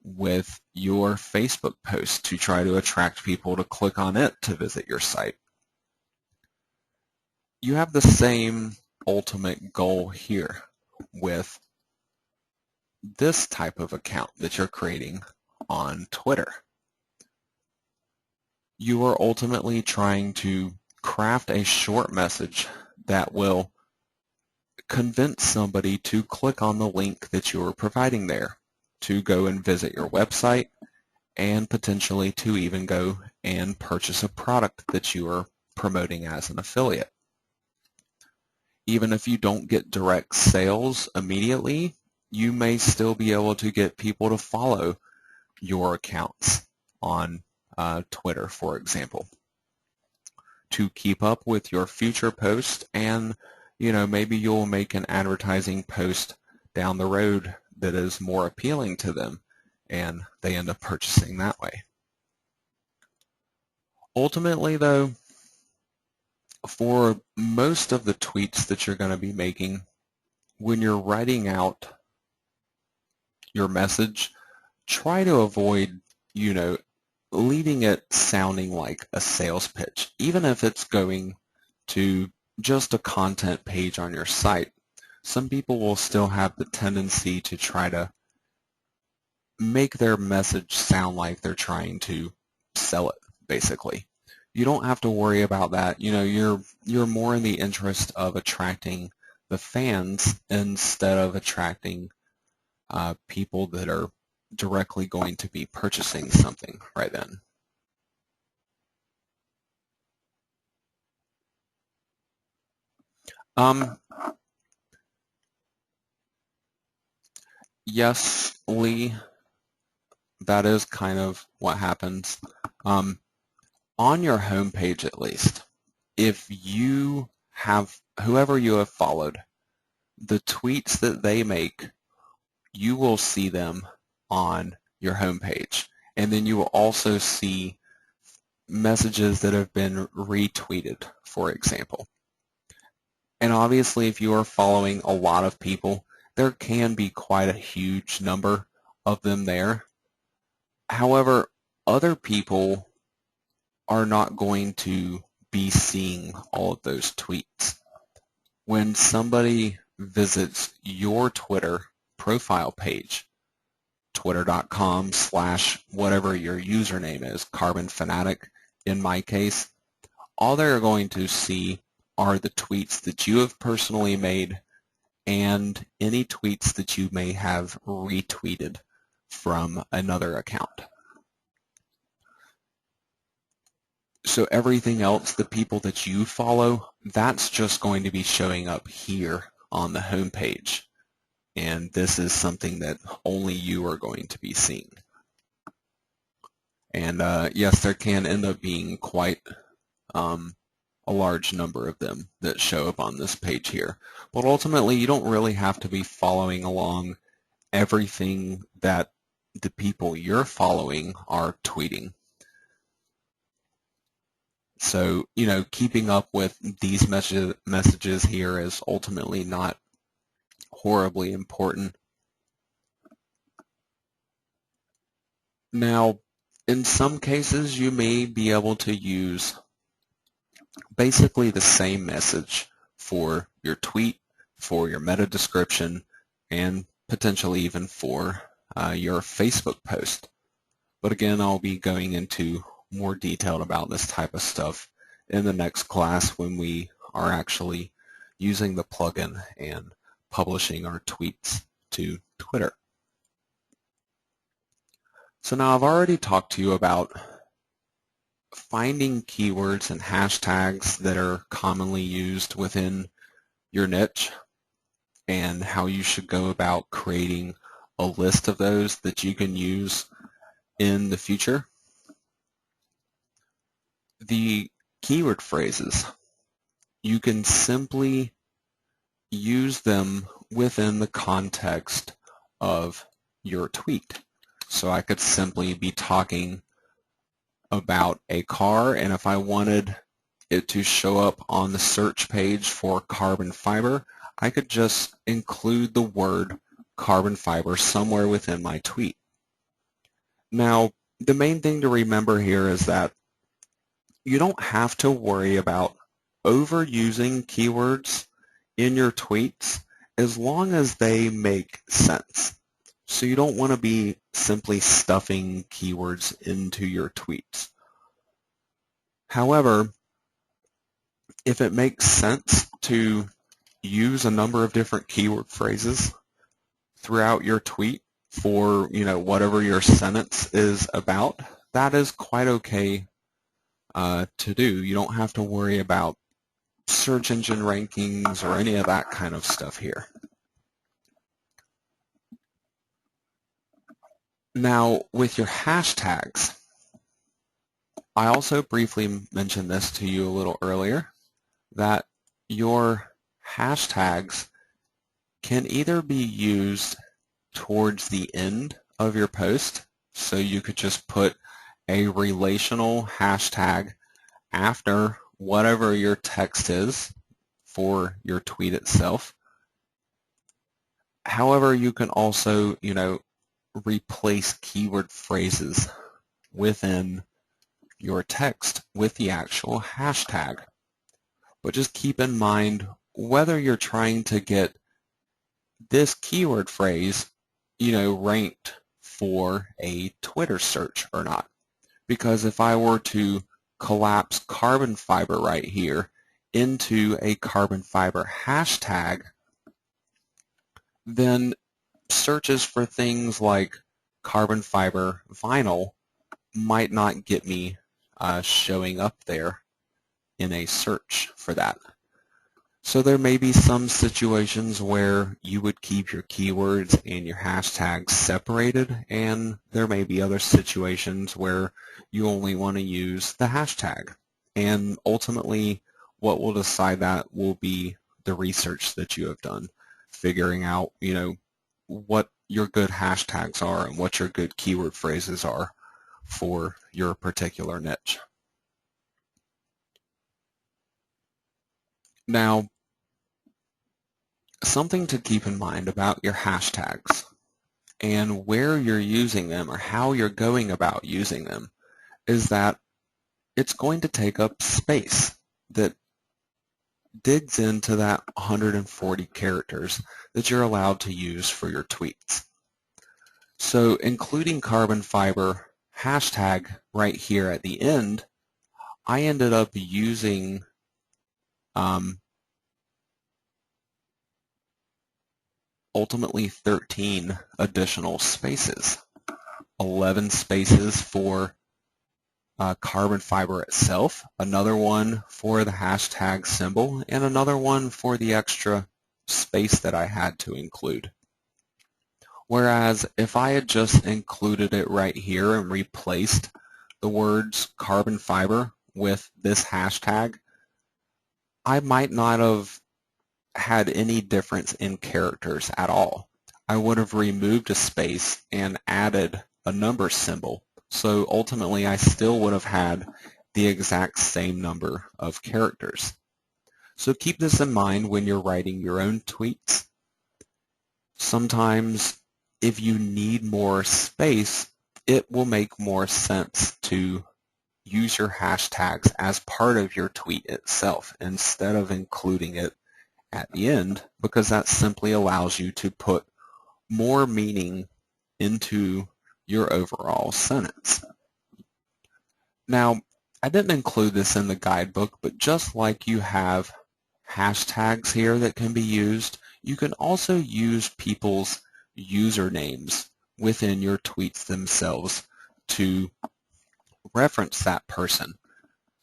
with your Facebook post to try to attract people to click on it to visit your site. You have the same ultimate goal here with this type of account that you're creating on Twitter. You are ultimately trying to craft a short message that will convince somebody to click on the link that you are providing there, to go and visit your website, and potentially to even go and purchase a product that you are promoting as an affiliate. even if you don't get direct sales immediately, you may still be able to get people to follow your accounts on Twitter, for example, to keep up with your future posts, and maybe you'll make an advertising post down the road that is more appealing to them, and they end up purchasing that way. Ultimately, though, for most of the tweets that you're going to be making, when you're writing out your message, try to avoid, leaving it sounding like a sales pitch, even if it's going to just a content page on your site. Some people will still have the tendency to try to make their message sound like they're trying to sell it, basically. You don't have to worry about that. You're more in the interest of attracting the fans instead of attracting people that are directly going to be purchasing something right then. Yes, Lee, that is kind of what happens. On your home page, at least, if you have, whoever you have followed, the tweets that they make, you will see them on your home page. And then you will also see messages that have been retweeted, for example. And obviously, if you are following a lot of people, there can be quite a huge number of them there. However, other people are not going to be seeing all of those tweets. When somebody visits your Twitter profile page, twitter.com/whatever your username is, Carbon Fanatic in my case, all they're going to see are the tweets that you have personally made and any tweets that you may have retweeted from another account. So everything else, the people that you follow, that's just going to be showing up here on the home page. And this is something that only you are going to be seeing. And yes, there can end up being quite a large number of them that show up on this page here. But ultimately, you don't really have to be following along everything that the people you're following are tweeting. So, keeping up with these messages here is ultimately not horribly important. Now, in some cases, you may be able to use basically the same message for your tweet, for your meta description, and potentially even for your Facebook post. But again, I'll be going into more detailed about this type of stuff in the next class when we are actually using the plugin and publishing our tweets to Twitter. So now I've already talked to you about finding keywords and hashtags that are commonly used within your niche and how you should go about creating a list of those that you can use in the future. The keyword phrases, you can simply use them within the context of your tweet. So I could simply be talking about a car, and if I wanted it to show up on the search page for carbon fiber, I could just include the word carbon fiber somewhere within my tweet. Now, the main thing to remember here is that you don't have to worry about overusing keywords in your tweets as long as they make sense. So you don't want to be simply stuffing keywords into your tweets. However, if it makes sense to use a number of different keyword phrases throughout your tweet for, whatever your sentence is about, that is quite okay to do. You don't have to worry about search engine rankings or any of that kind of stuff here. Now, with your hashtags, I also briefly mentioned this to you a little earlier, that your hashtags can either be used towards the end of your post, so you could just put a relational hashtag after whatever your text is for your tweet itself. However, you can also, replace keyword phrases within your text with the actual hashtag. But just keep in mind whether you're trying to get this keyword phrase, ranked for a Twitter search or not. Because if I were to collapse carbon fiber right here into a carbon fiber hashtag, then searches for things like carbon fiber vinyl might not get me showing up there in a search for that. So there may be some situations where you would keep your keywords and your hashtags separated, and there may be other situations where you only want to use the hashtag. And ultimately, what will decide that will be the research that you have done, figuring out, what your good hashtags are and what your good keyword phrases are for your particular niche. Now, something to keep in mind about your hashtags and where you're using them or how you're going about using them is that it's going to take up space that digs into that 140 characters that you're allowed to use for your tweets. So including carbon fiber hashtag right here at the end, I ended up using ultimately 13 additional spaces, 11 spaces for carbon fiber itself, another one for the hashtag symbol, and another one for the extra space that I had to include. Whereas if I had just included it right here and replaced the words carbon fiber with this hashtag, I might not have had any difference in characters at all. I would have removed a space and added a number symbol. So ultimately, I still would have had the exact same number of characters. So keep this in mind when you're writing your own tweets. Sometimes, if you need more space, it will make more sense to use your hashtags as part of your tweet itself instead of including it at the end, because that simply allows you to put more meaning into your overall sentence. Now, I didn't include this in the guidebook, but just like you have hashtags here that can be used, you can also use people's usernames within your tweets themselves to reference that person.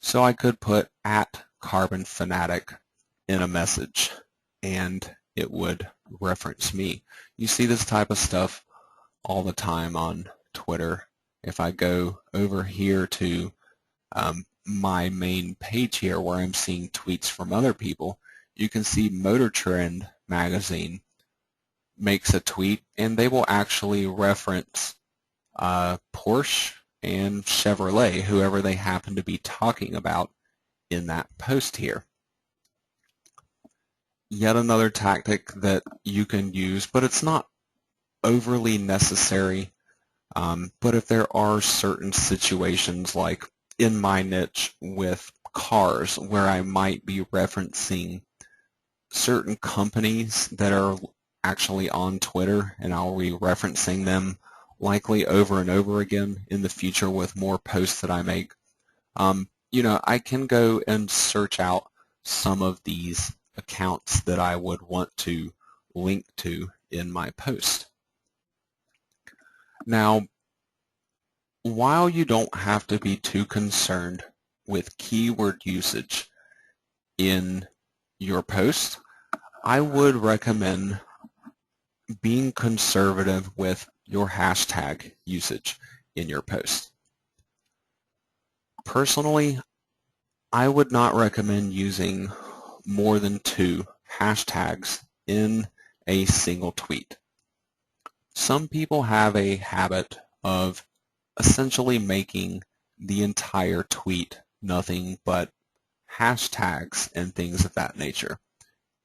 So I could put @CarbonFanatic in a message and it would reference me. You see this type of stuff all the time on Twitter. If I go over here to my main page here where I'm seeing tweets from other people, you can see Motor Trend magazine makes a tweet and they will actually reference Porsche and Chevrolet, whoever they happen to be talking about in that post here. Yet another tactic that you can use, but it's not overly necessary. But if there are certain situations, like in my niche with cars, where I might be referencing certain companies that are actually on Twitter, and I'll be referencing them likely over and over again in the future with more posts that I make, I can go and search out some of these accounts that I would want to link to in my post. Now, while you don't have to be too concerned with keyword usage in your post, I would recommend being conservative with your hashtag usage in your post. Personally, I would not recommend using more than 2 hashtags in a single tweet. Some people have a habit of essentially making the entire tweet nothing but hashtags and things of that nature.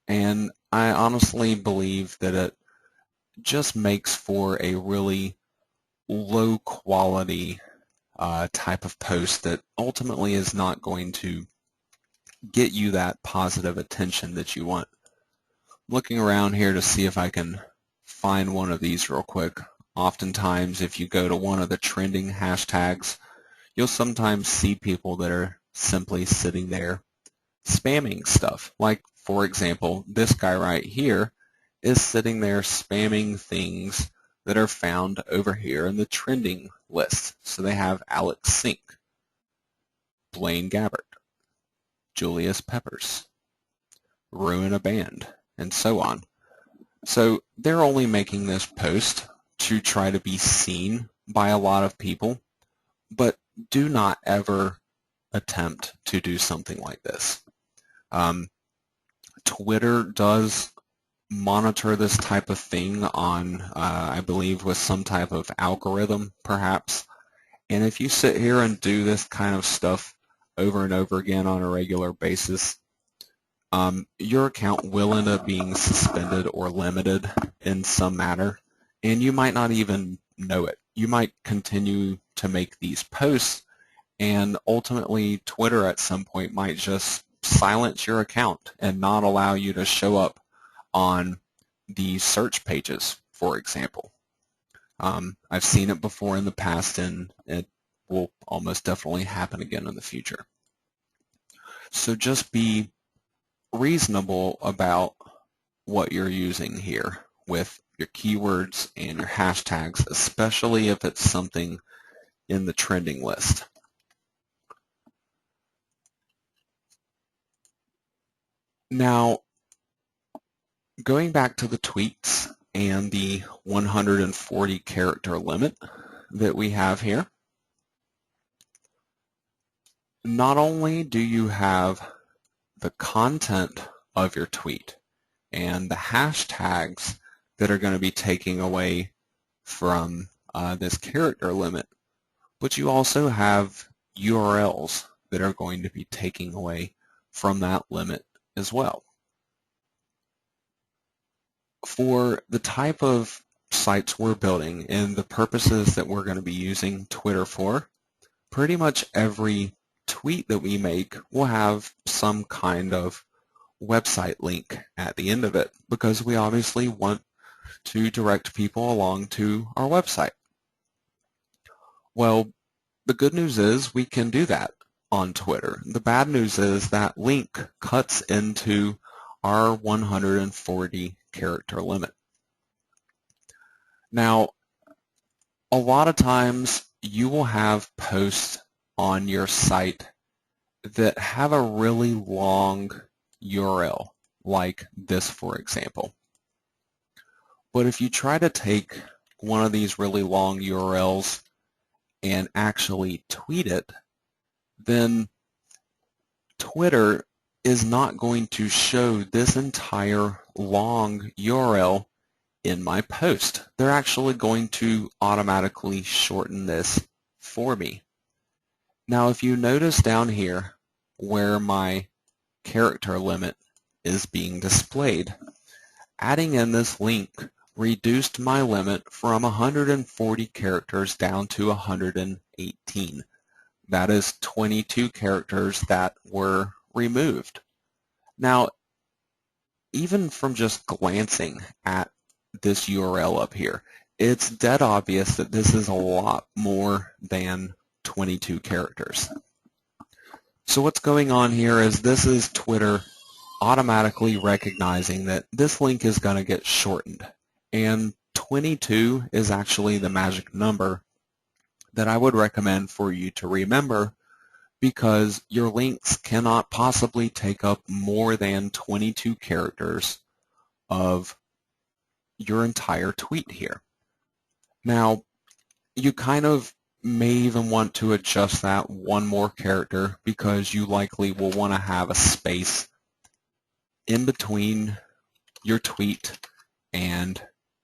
And I honestly believe that it just makes for a really low quality type of post that ultimately is not going to get you that positive attention that you want. Looking around here to see if I can find one of these real quick. Oftentimes, if you go to one of the trending hashtags, you'll sometimes see people that are simply sitting there spamming stuff. Like, for example, this guy right here is sitting there spamming things that are found over here in the trending list. So they have Alex Sink, Blaine Gabbert, Julius Peppers, Ruin a Band, and so on. So they're only making this post to try to be seen by a lot of people, but do not ever attempt to do something like this. Twitter does monitor this type of thing on, I believe, with some type of algorithm, perhaps. And if you sit here and do this kind of stuff over and over again on a regular basis, your account will end up being suspended or limited in some manner, and you might not even know it. You might continue to make these posts, and ultimately Twitter at some point might just silence your account and not allow you to show up on the search pages, for example. I've seen it before in the past, and it will almost definitely happen again in the future. So just be reasonable about what you're using here with your keywords and your hashtags, especially if it's something in the trending list. Now, going back to the tweets and the 140 character limit that we have here, not only do you have the content of your tweet and the hashtags that are going to be taking away from this character limit, but you also have URLs that are going to be taking away from that limit as well. For the type of sites we're building and the purposes that we're going to be using Twitter for, pretty much every tweet that we make will have some kind of website link at the end of it, because we obviously want to direct people along to our website. Well, the good news is we can do that on Twitter. The bad news is that link cuts into our 140 character limit. Now, a lot of times you will have posts on your site that have a really long URL, like this, for example. But if you try to take one of these really long URLs and actually tweet it, then Twitter is not going to show this entire long URL in my post. They're actually going to automatically shorten this for me. Now, if you notice down here where my character limit is being displayed, adding in this link reduced my limit from 140 characters down to 118. That is 22 characters that were removed. Now, even from just glancing at this URL up here, it's dead obvious that this is a lot more than 22 characters. So what's going on here is this is Twitter automatically recognizing that this link is going to get shortened. And 22 is actually the magic number that I would recommend for you to remember, because your links cannot possibly take up more than 22 characters of your entire tweet here. Now, you kind of may even want to adjust that one more character because you likely will want to have a space in between your tweet and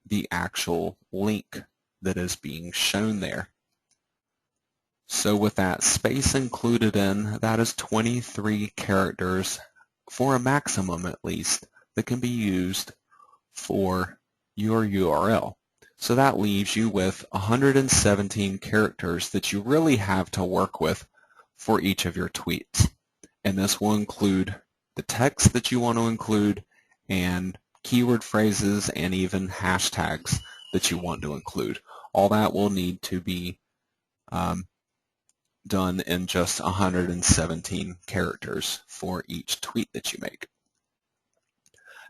the actual link that is being shown there. So with that space included in, that is 23 characters for a maximum at least that can be used for your URL. So that leaves you with 117 characters that you really have to work with for each of your tweets. And this will include the text that you want to include and keyword phrases and even hashtags that you want to include. All that will need to be done in just 117 characters for each tweet that you make.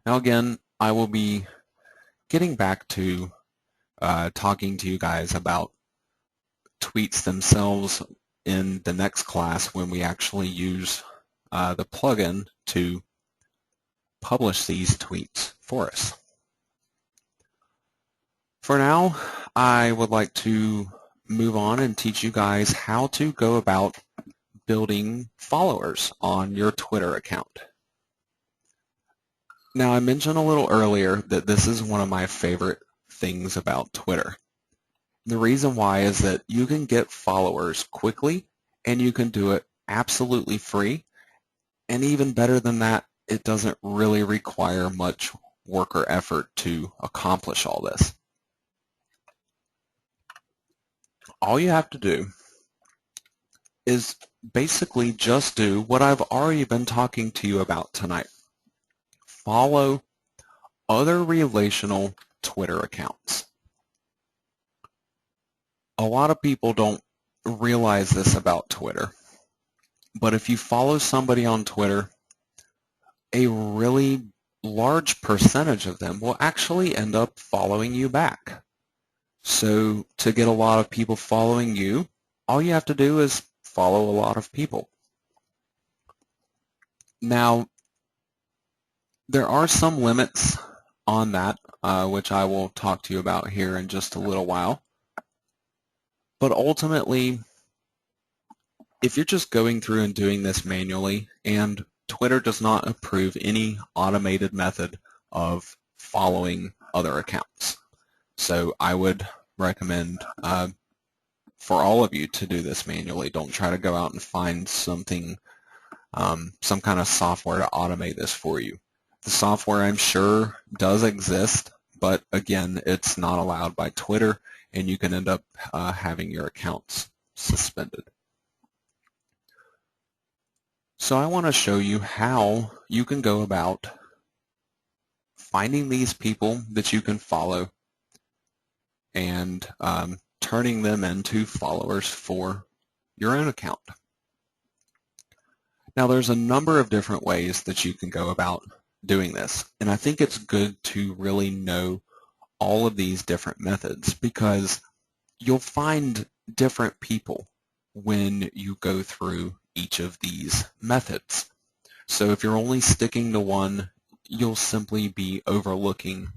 Now again, I will be getting back to talking to you guys about tweets themselves in the next class when we actually use the plugin to publish these tweets for us. For now, I would like to move on and teach you guys how to go about building followers on your Twitter account. Now, I mentioned a little earlier that this is one of my favorite things about Twitter. The reason why is that you can get followers quickly and you can do it absolutely free, and even better than that, it doesn't really require much work or effort to accomplish all this. All you have to do is basically just do what I've already been talking to you about tonight. Follow other relational Twitter accounts. A lot of people don't realize this about Twitter, but if you follow somebody on Twitter, a really large percentage of them will actually end up following you back. So to get a lot of people following you, all you have to do is follow a lot of people. Now, there are some limits on that, which I will talk to you about here in just a little while. But ultimately, if you're just going through and doing this manually, and Twitter does not approve any automated method of following other accounts. So I would recommend for all of you to do this manually. Don't try to go out and find something, some kind of software to automate this for you. The software, I'm sure, does exist, but again, it's not allowed by Twitter, and you can end up having your accounts suspended. So I want to show you how you can go about finding these people that you can follow and turning them into followers for your own account. Now, there's a number of different ways that you can go about doing this, and I think it's good to really know all of these different methods because you'll find different people when you go through each of these methods. So if you're only sticking to one, you'll simply be overlooking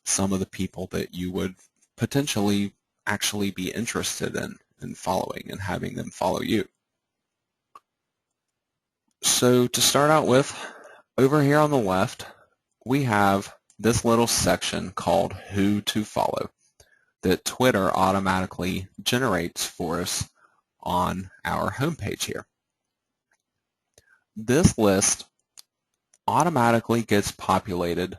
some of the people that you would potentially actually be interested in following and having them follow you. So to start out with, over here on the left, we have this little section called Who to Follow that Twitter automatically generates for us on our homepage here. This list automatically gets populated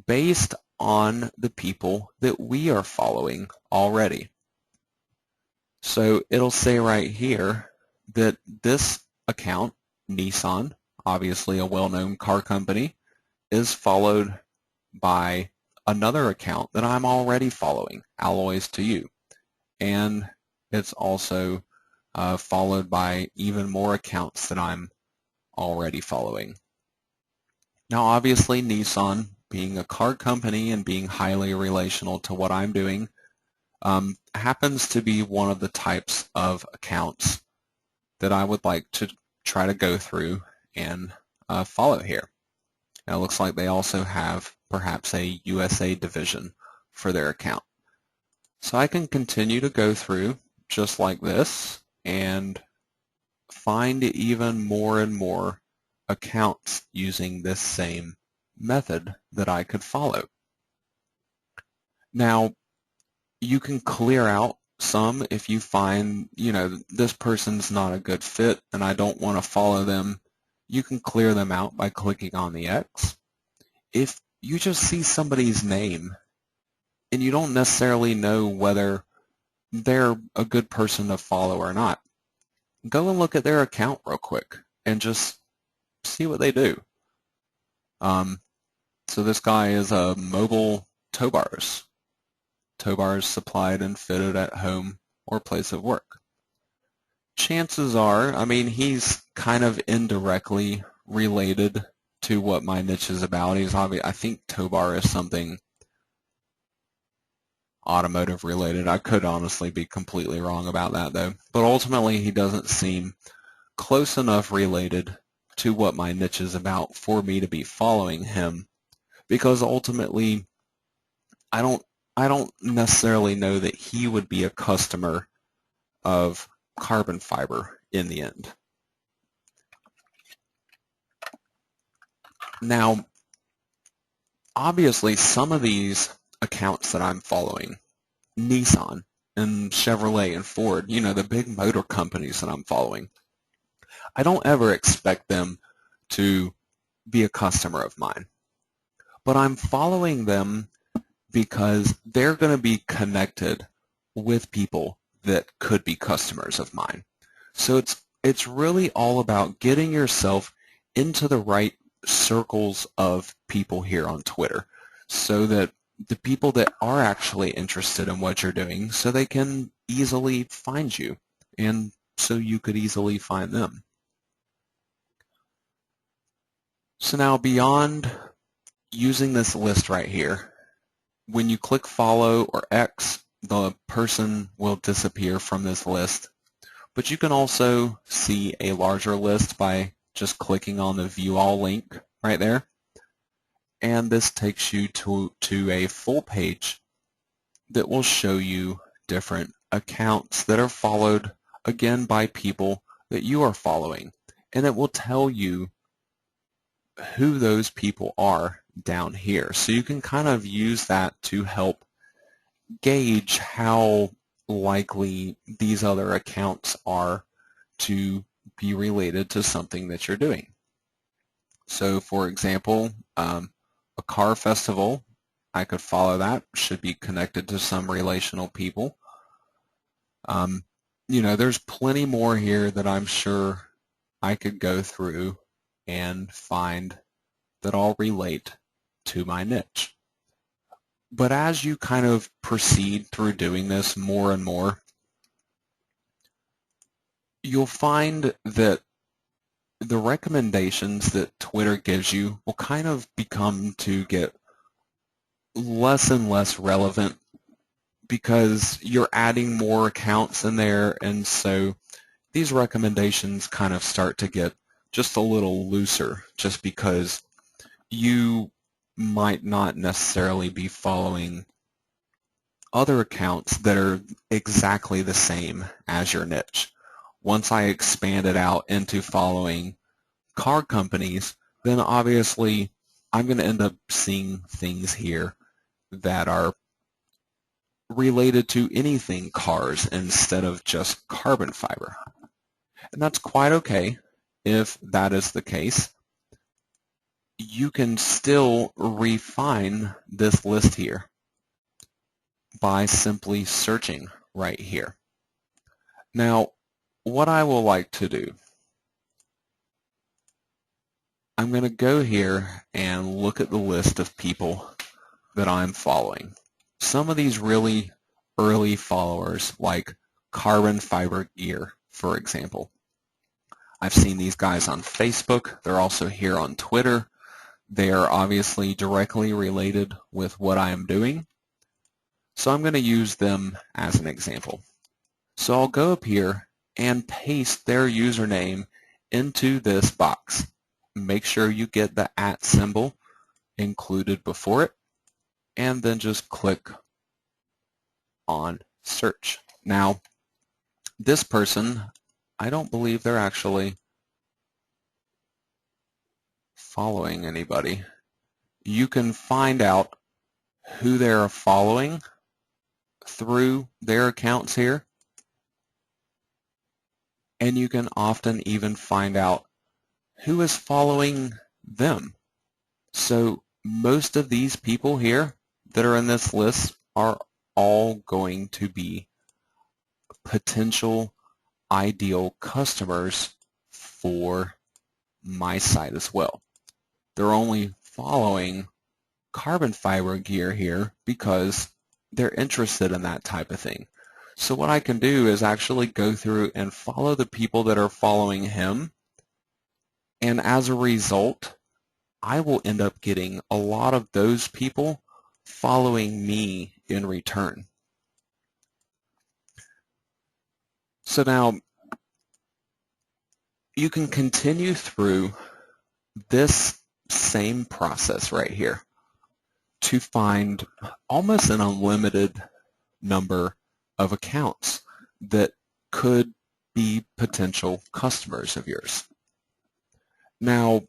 based on the people that we are following already. So it'll say right here that this account, Nissan, obviously a well-known car company, is followed by another account that I'm already following, Alloys to You. And it's also followed by even more accounts that I'm already following. Now obviously Nissan, being a car company and being highly relational to what I'm doing, happens to be one of the types of accounts that I would like to try to go through and follow here. Now, it looks like they also have perhaps a USA division for their account. So I can continue to go through just like this and find even more and more accounts using this same method that I could follow. Now, you can clear out some if you find, this person's not a good fit and I don't want to follow them. You can clear them out by clicking on the X. If you just see somebody's name and you don't necessarily know whether they're a good person to follow or not, go and look at their account real quick and just see what they do. So this guy is a mobile tow bars. Tow bars supplied and fitted at home or place of work. Chances are, he's kind of indirectly related to what my niche is about. I think tow bar is something automotive related. I could honestly be completely wrong about that though. But ultimately he doesn't seem close enough related to what my niche is about for me to be following him, because ultimately I don't necessarily know that he would be a customer of carbon fiber in the end. Now, obviously some of these accounts that I'm following, Nissan and Chevrolet and Ford, the big motor companies that I'm following, I don't ever expect them to be a customer of mine. But I'm following them because they're going to be connected with people that could be customers of mine. So it's really all about getting yourself into the right circles of people here on Twitter, so that the people that are actually interested in what you're doing, so they can easily find you, and so you could easily find them. So now, beyond using this list right here, when you click follow or X, the person will disappear from this list. But you can also see a larger list by just clicking on the view all link right there. And this takes you to a full page that will show you different accounts that are followed, again, by people that you are following. And it will tell you who those people are down here. So you can kind of use that to help gauge how likely these other accounts are to be related to something that you're doing. So for example, a car festival, I could follow that, should be connected to some relational people. There's plenty more here that I'm sure I could go through and find that all relate to my niche. But as you kind of proceed through doing this more and more, you'll find that the recommendations that Twitter gives you will kind of become to get less and less relevant, because you're adding more accounts in there, and so these recommendations kind of start to get just a little looser, just because you might not necessarily be following other accounts that are exactly the same as your niche. Once I expand it out into following car companies, then obviously I'm going to end up seeing things here that are related to anything cars instead of just carbon fiber. And that's quite okay if that is the case. You can still refine this list here by simply searching right here. Now, what I will like to do, I'm going to go here and look at the list of people that I'm following. Some of these really early followers, like Carbon Fiber Gear, for example. I've seen these guys on Facebook. They're also here on Twitter. They are obviously directly related with what I am doing. So I'm going to use them as an example. So I'll go up here and paste their username into this box. Make sure you get the @ symbol included before it, and then just click on search. Now, this person, I don't believe they're actually following anybody. You can find out who they're following through their accounts here, and you can often even find out who is following them. So most of these people here that are in this list are all going to be potential ideal customers for my site as well. They're only following carbon fiber gear here because they're interested in that type of thing. So what I can do is actually go through and follow the people that are following him, and as a result, I will end up getting a lot of those people following me in return. So now you can continue through this same process right here to find almost an unlimited number of accounts that could be potential customers of yours. Now,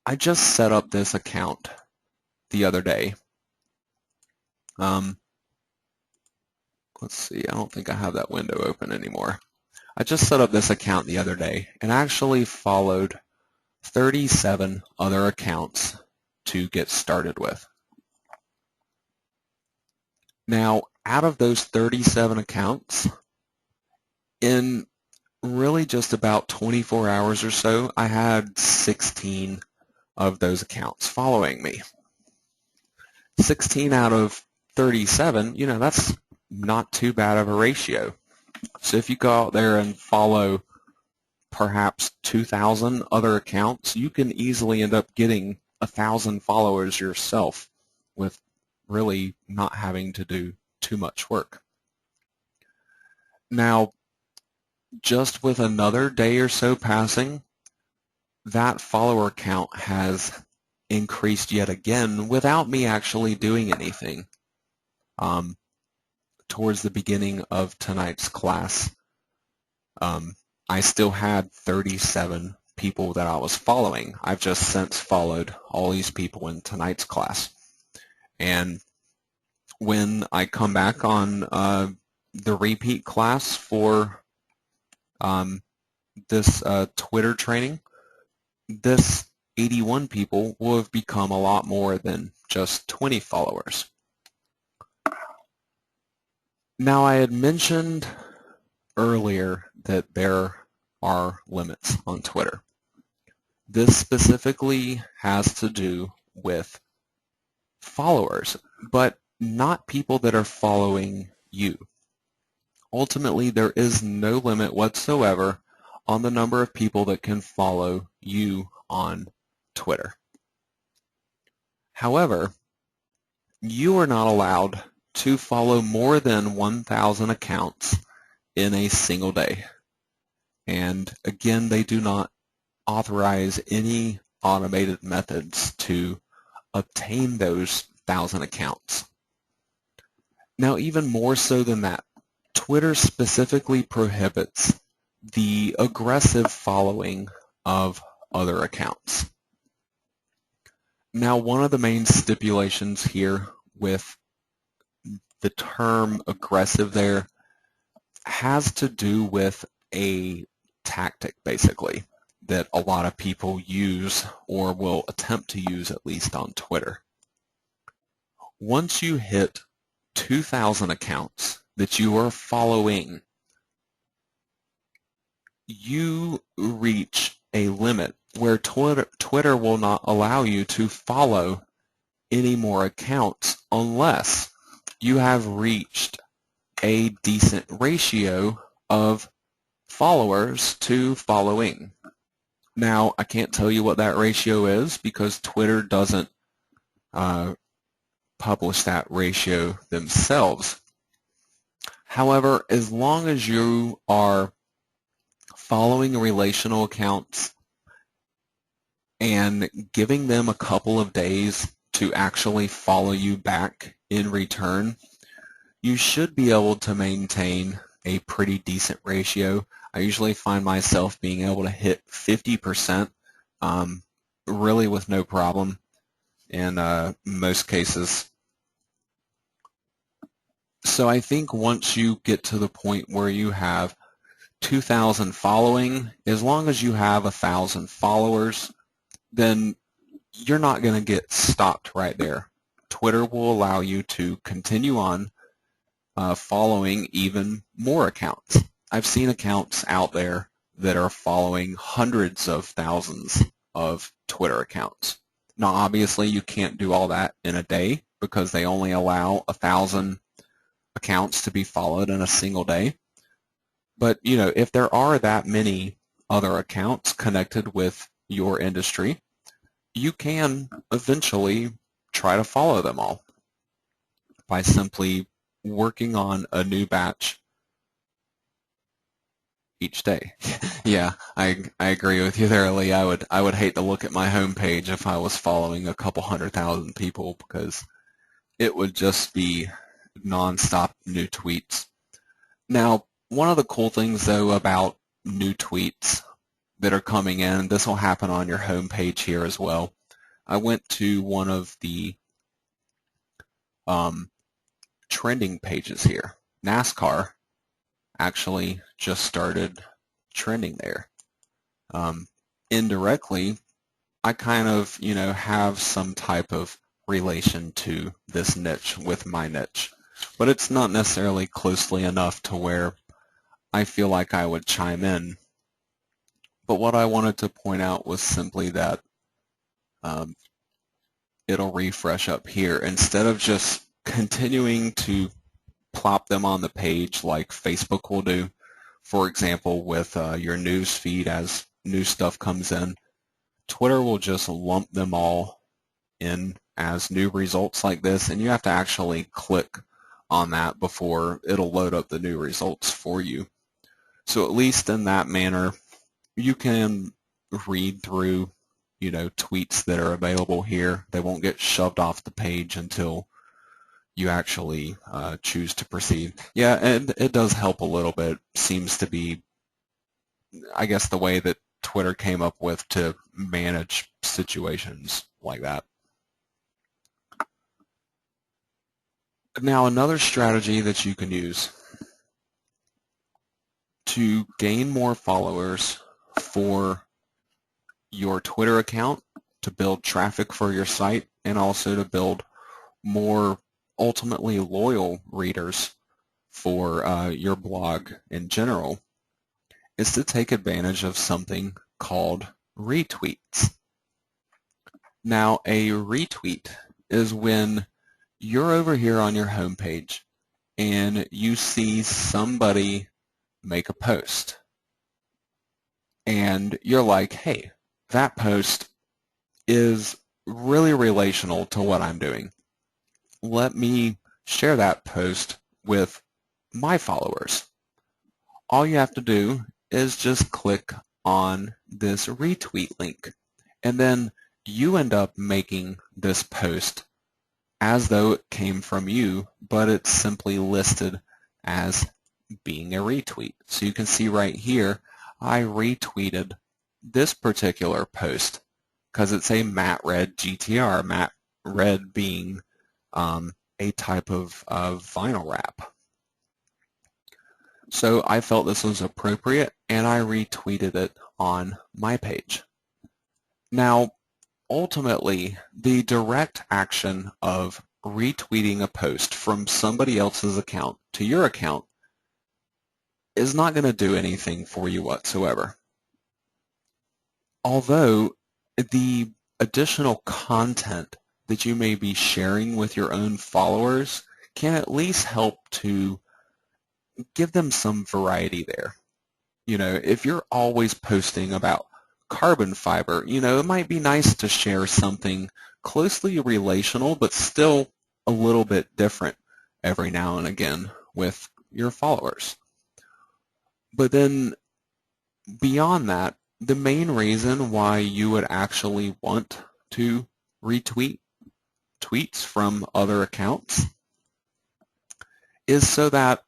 I just set up this account the other day. Let's see, I don't think I have that window open anymore. I just set up this account the other day and actually followed 37 other accounts to get started with. Now, out of those 37 accounts, in really just about 24 hours or so, I had 16 of those accounts following me. 16 out of 37, you know, that's not too bad of a ratio. So if you go out there and follow perhaps 2,000 other accounts, you can easily end up getting 1,000 followers yourself with really not having to do too much work. Now, just with another day or so passing, that follower count has increased yet again without me actually doing anything. Towards the beginning of tonight's class, I still had 37 people that I was following. I've just since followed all these people in tonight's class. And when I come back on the repeat class for this Twitter training, this 81 people will have become a lot more than just 20 followers. Now, I had mentioned earlier that there are limits on Twitter. This specifically has to do with followers, but not people that are following you. Ultimately, there is no limit whatsoever on the number of people that can follow you on Twitter. However, you are not allowed to follow more than 1,000 accounts in a single day. And again, they do not authorize any automated methods to obtain those 1,000 accounts. Now, even more so than that, Twitter specifically prohibits the aggressive following of other accounts. Now, one of the main stipulations here with the term aggressive there has to do with a tactic, basically, that a lot of people use or will attempt to use, at least on Twitter. Once you hit 2,000 accounts that you are following, you reach a limit where Twitter will not allow you to follow any more accounts unless you have reached a decent ratio of followers to following. Now, I can't tell you what that ratio is because Twitter doesn't publish that ratio themselves. However, as long as you are following relational accounts and giving them a couple of days to actually follow you back in return, you should be able to maintain a pretty decent ratio. I usually find myself being able to hit 50% really with no problem in most cases. So I think once you get to the point where you have 2,000 following, as long as you have 1,000 followers, then you're not going to get stopped right there. Twitter will allow you to continue on following even more accounts. I've seen accounts out there that are following hundreds of thousands of Twitter accounts. Now, obviously, you can't do all that in a day because they only allow 1,000 accounts to be followed in a single day. But, you know, if there are that many other accounts connected with your industry, you can eventually try to follow them all by simply working on a new batch each day. Yeah, I agree with you there, Lee. I would hate to look at my homepage if I was following a couple 100,000 people, because it would just be nonstop new tweets. Now, one of the cool things though about new tweets that are coming in, this will happen on your homepage here as well. I went to one of the trending pages here. NASCAR actually just started trending there. Indirectly, I kind of, you know, have some type of relation to this niche with my niche, but it's not necessarily closely enough to where I feel like I would chime in. But what I wanted to point out was simply that it'll refresh up here. Instead of just continuing to plop them on the page like Facebook will do, for example, with your news feed as new stuff comes in, Twitter will just lump them all in as new results like this, and you have to actually click on that before it'll load up the new results for you. So at least in that manner, you can read through, you know, tweets that are available here. They won't get shoved off the page until you actually choose to proceed. Yeah, and it does help a little bit. Seems to be, I guess, the way that Twitter came up with to manage situations like that. Now, another strategy that you can use to gain more followers for your Twitter account, to build traffic for your site, and also to build more ultimately loyal readers for your blog in general, is to take advantage of something called retweets. Now, a retweet is when you're over here on your homepage and you see somebody make a post and you're like, hey, that post is really relational to what I'm doing. Let me share that post with my followers. All you have to do is just click on this retweet link, and then you end up making this post as though it came from you, but it's simply listed as being a retweet. So you can see right here, I retweeted this particular post because it's a matte red GTR, matte red being a type of vinyl wrap. So I felt this was appropriate, and I retweeted it on my page. Now, ultimately, the direct action of retweeting a post from somebody else's account to your account is not going to do anything for you whatsoever. Although the additional content that you may be sharing with your own followers can at least help to give them some variety there. You know, if you're always posting about carbon fiber, you know, it might be nice to share something closely relational but still a little bit different every now and again with your followers. But then beyond that, the main reason why you would actually want to retweet tweets from other accounts is so that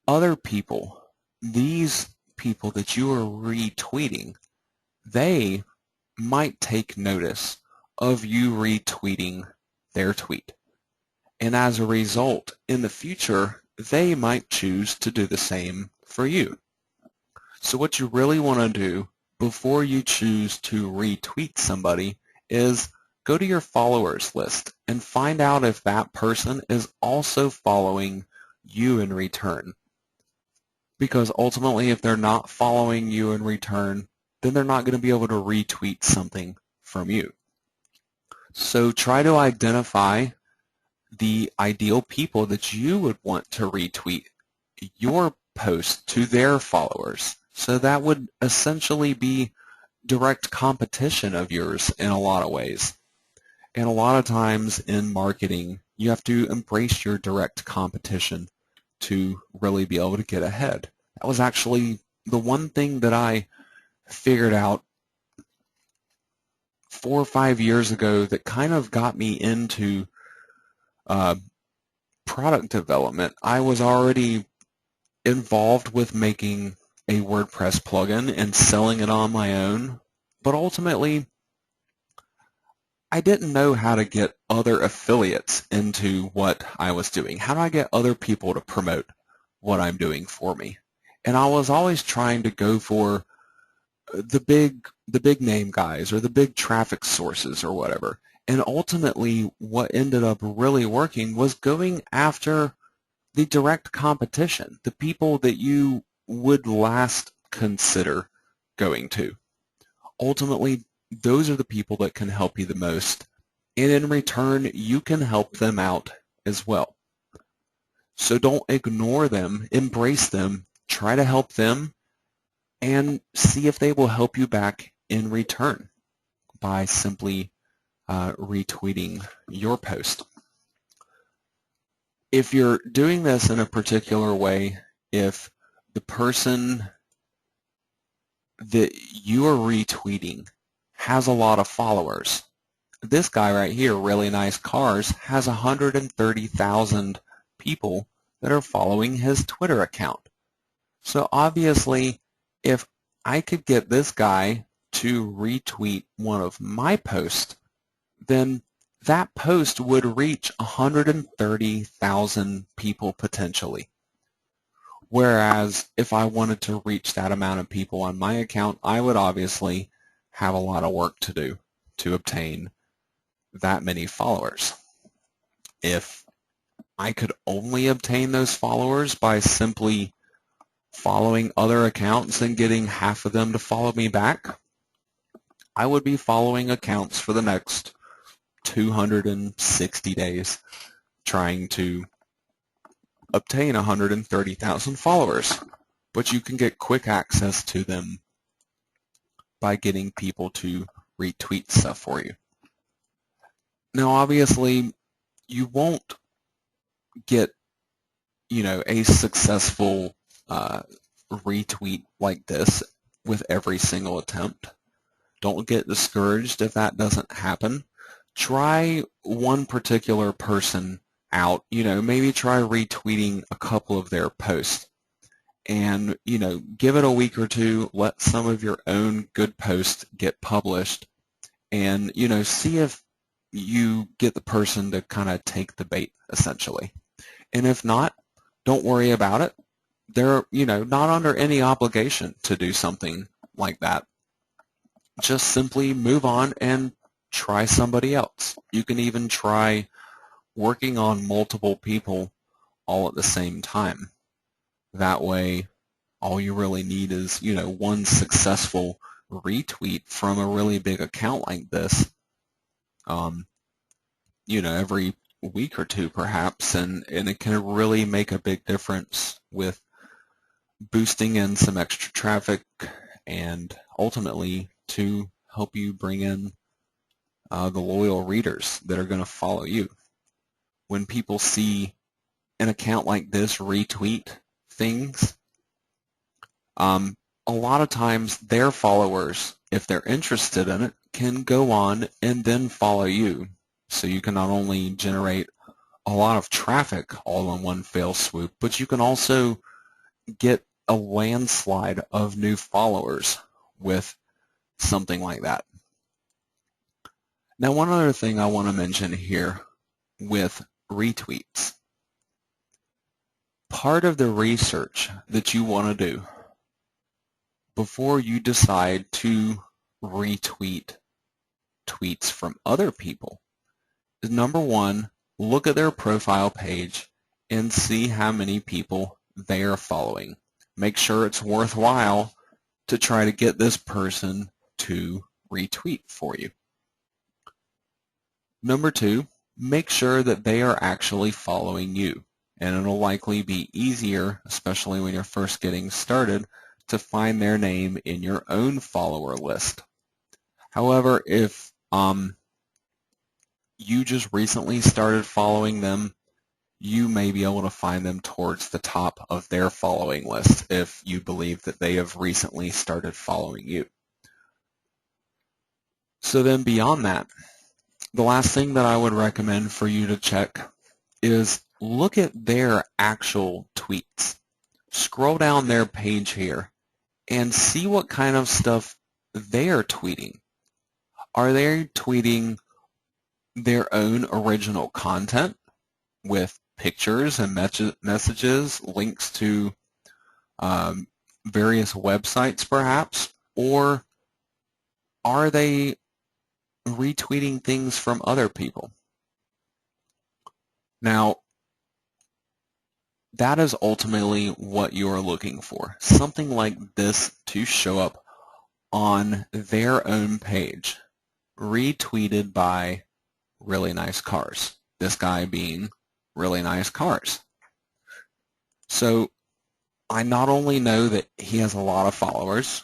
other people, these people that you are retweeting, they might take notice of you retweeting their tweet. And as a result, in the future, they might choose to do the same for you. So what you really want to do before you choose to retweet somebody is go to your followers list and find out if that person is also following you in return. Because ultimately, if they're not following you in return, then they're not going to be able to retweet something from you. So try to identify the ideal people that you would want to retweet your post to their followers. So that would essentially be direct competition of yours in a lot of ways. And a lot of times in marketing, you have to embrace your direct competition to really be able to get ahead. That was actually the one thing that I figured out 4 or 5 years ago that kind of got me into product development. I was already involved with making a WordPress plugin and selling it on my own, but ultimately I didn't know how to get other affiliates into what I was doing. How do I get other people to promote what I'm doing for me? And I was always trying to go for the big name guys or the big traffic sources or whatever. And ultimately what ended up really working was going after the direct competition, the people that you would last consider going to. Ultimately, those are the people that can help you the most, and in return, you can help them out as well. So don't ignore them, embrace them, try to help them, and see if they will help you back in return by simply retweeting your post. If you're doing this in a particular way, if the person that you are retweeting has a lot of followers, this guy right here, Really Nice Cars, has 130,000 people that are following his Twitter account. So obviously, if I could get this guy to retweet one of my posts, then that post would reach 130,000 people potentially. Whereas if I wanted to reach that amount of people on my account, I would obviously have a lot of work to do to obtain that many followers. If I could only obtain those followers by simply following other accounts and getting half of them to follow me back, I would be following accounts for the next 260 days trying to obtain 130,000 followers. But you can get quick access to them by getting people to retweet stuff for you. Now obviously you won't get a successful retweet like this with every single attempt. Don't get discouraged if that doesn't happen. Try one particular person out, maybe try retweeting a couple of their posts and, give it a week or two, let some of your own good posts get published and, see if you get the person to kind of take the bait essentially. And if not, don't worry about it. They're, not under any obligation to do something like that. Just simply move on and try somebody else. You can even try working on multiple people all at the same time. That way, all you really need is, one successful retweet from a really big account like this, every week or two perhaps, and it can really make a big difference with boosting in some extra traffic and ultimately to help you bring in the loyal readers that are going to follow you. When people see an account like this retweet things, a lot of times their followers, if they're interested in it, can go on and then follow you. So you can not only generate a lot of traffic all in one fell swoop, but you can also get a landslide of new followers with something like that. Now, one other thing I want to mention here with retweets. Part of the research that you want to do before you decide to retweet tweets from other people is, number one, look at their profile page and see how many people they are following. Make sure it's worthwhile to try to get this person to retweet for you. Number two, make sure that they are actually following you. And it'll likely be easier, especially when you're first getting started, to find their name in your own follower list. However, if you just recently started following them, you may be able to find them towards the top of their following list if you believe that they have recently started following you. So then beyond that, the last thing that I would recommend for you to check is look at their actual tweets. Scroll down their page here and see what kind of stuff they are tweeting. Are they tweeting their own original content with pictures and messages, links to various websites perhaps, or are they retweeting things from other people? Now, that is ultimately what you are looking for. Something like this to show up on their own page, retweeted by Really Nice Cars. This guy being Really Nice Cars. So I not only know that he has a lot of followers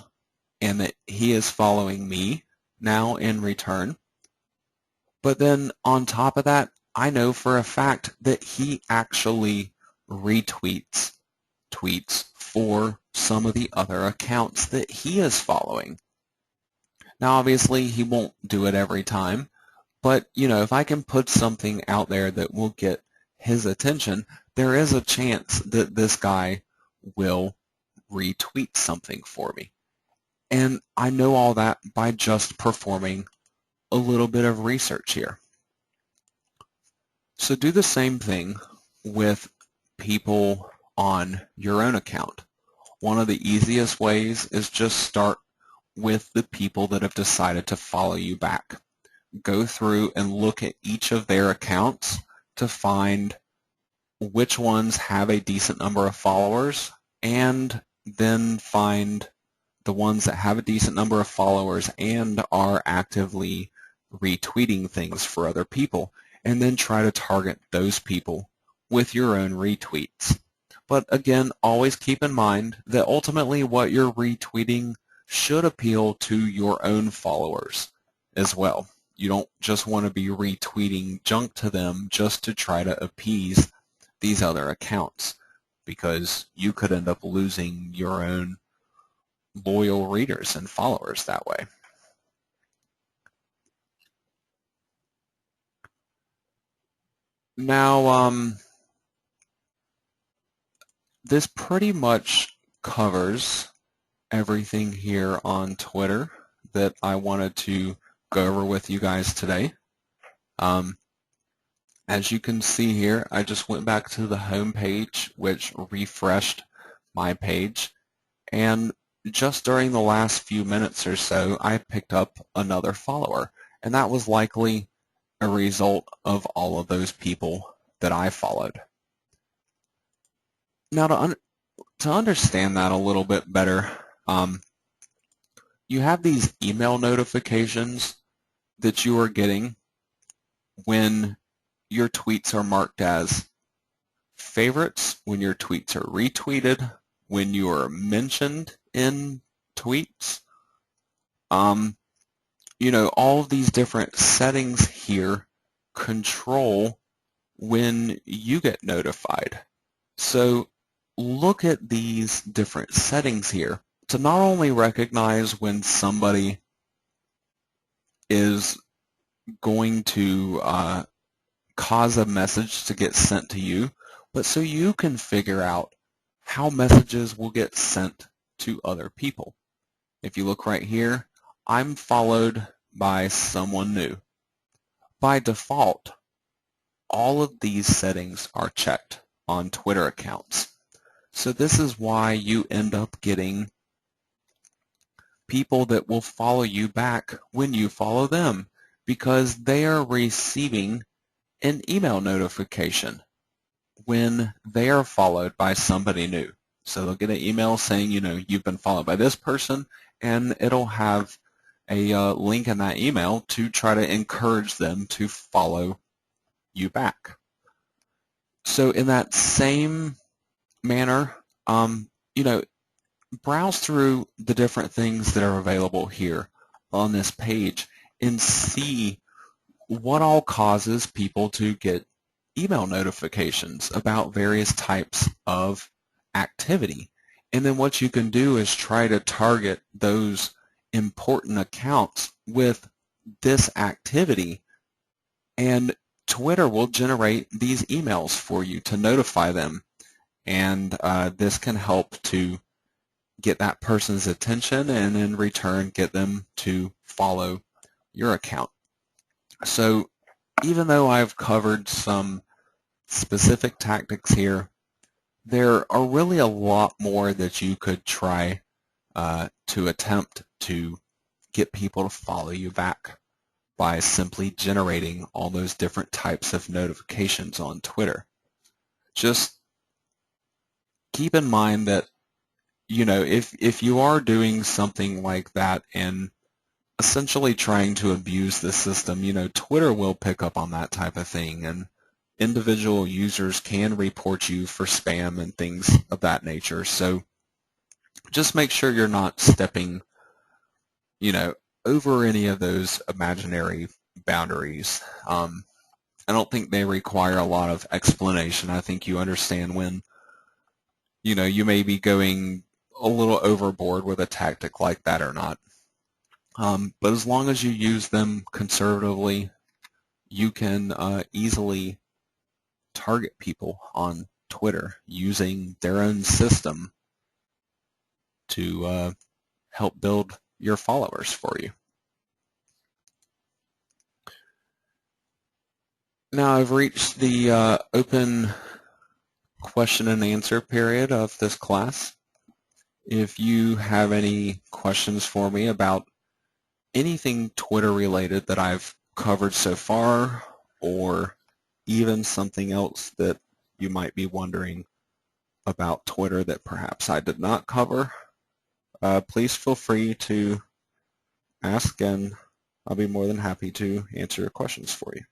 and that he is following me now in return, but then on top of that, I know for a fact that he actually retweets tweets for some of the other accounts that he is following. Now, obviously, he won't do it every time, but if I can put something out there that will get his attention, there is a chance that this guy will retweet something for me. And I know all that by just performing a little bit of research here. So do the same thing with people on your own account. One of the easiest ways is just start with the people that have decided to follow you back. Go through and look at each of their accounts to find which ones have a decent number of followers, and then find the ones that have a decent number of followers and are actively retweeting things for other people, and then try to target those people with your own retweets. But again, always keep in mind that ultimately what you're retweeting should appeal to your own followers as well. You don't just want to be retweeting junk to them just to try to appease these other accounts, because you could end up losing your own loyal readers and followers that way. Now, this pretty much covers everything here on Twitter that I wanted to go over with you guys today. As you can see here, I just went back to the home page, which refreshed my page, and just during the last few minutes or so, I picked up another follower, and that was likely a result of all of those people that I followed. Now, to understand that a little bit better, you have these email notifications that you are getting when your tweets are marked as favorites, when your tweets are retweeted, when you are mentioned in tweets. All of these different settings here control when you get notified. So look at these different settings here to not only recognize when somebody is going to cause a message to get sent to you, but so you can figure out how messages will get sent to other people. If you look right here, I'm followed by someone new. By default, all of these settings are checked on Twitter accounts. So this is why you end up getting people that will follow you back when you follow them, because they are receiving an email notification when they are followed by somebody new. So they'll get an email saying, you've been followed by this person, and it'll have a link in that email to try to encourage them to follow you back. So in that same manner, browse through the different things that are available here on this page and see what all causes people to get email notifications about various types of activity. And then what you can do is try to target those important accounts with this activity, and Twitter will generate these emails for you to notify them, and this can help to get that person's attention and in return get them to follow your account. So even though I've covered some specific tactics here, there are really a lot more that you could try to attempt to get people to follow you back by simply generating all those different types of notifications on Twitter. Just keep in mind that, if you are doing something like that and essentially trying to abuse the system, Twitter will pick up on that type of thing, and individual users can report you for spam and things of that nature. So just make sure you're not stepping, over any of those imaginary boundaries. I don't think they require a lot of explanation. I think you understand when, you may be going a little overboard with a tactic like that or not. But as long as you use them conservatively, you can easily target people on Twitter using their own system to help build your followers for you. Now I've reached the open question and answer period of this class. If you have any questions for me about anything Twitter related that I've covered so far, or even something else that you might be wondering about Twitter that perhaps I did not cover, please feel free to ask, and I'll be more than happy to answer your questions for you.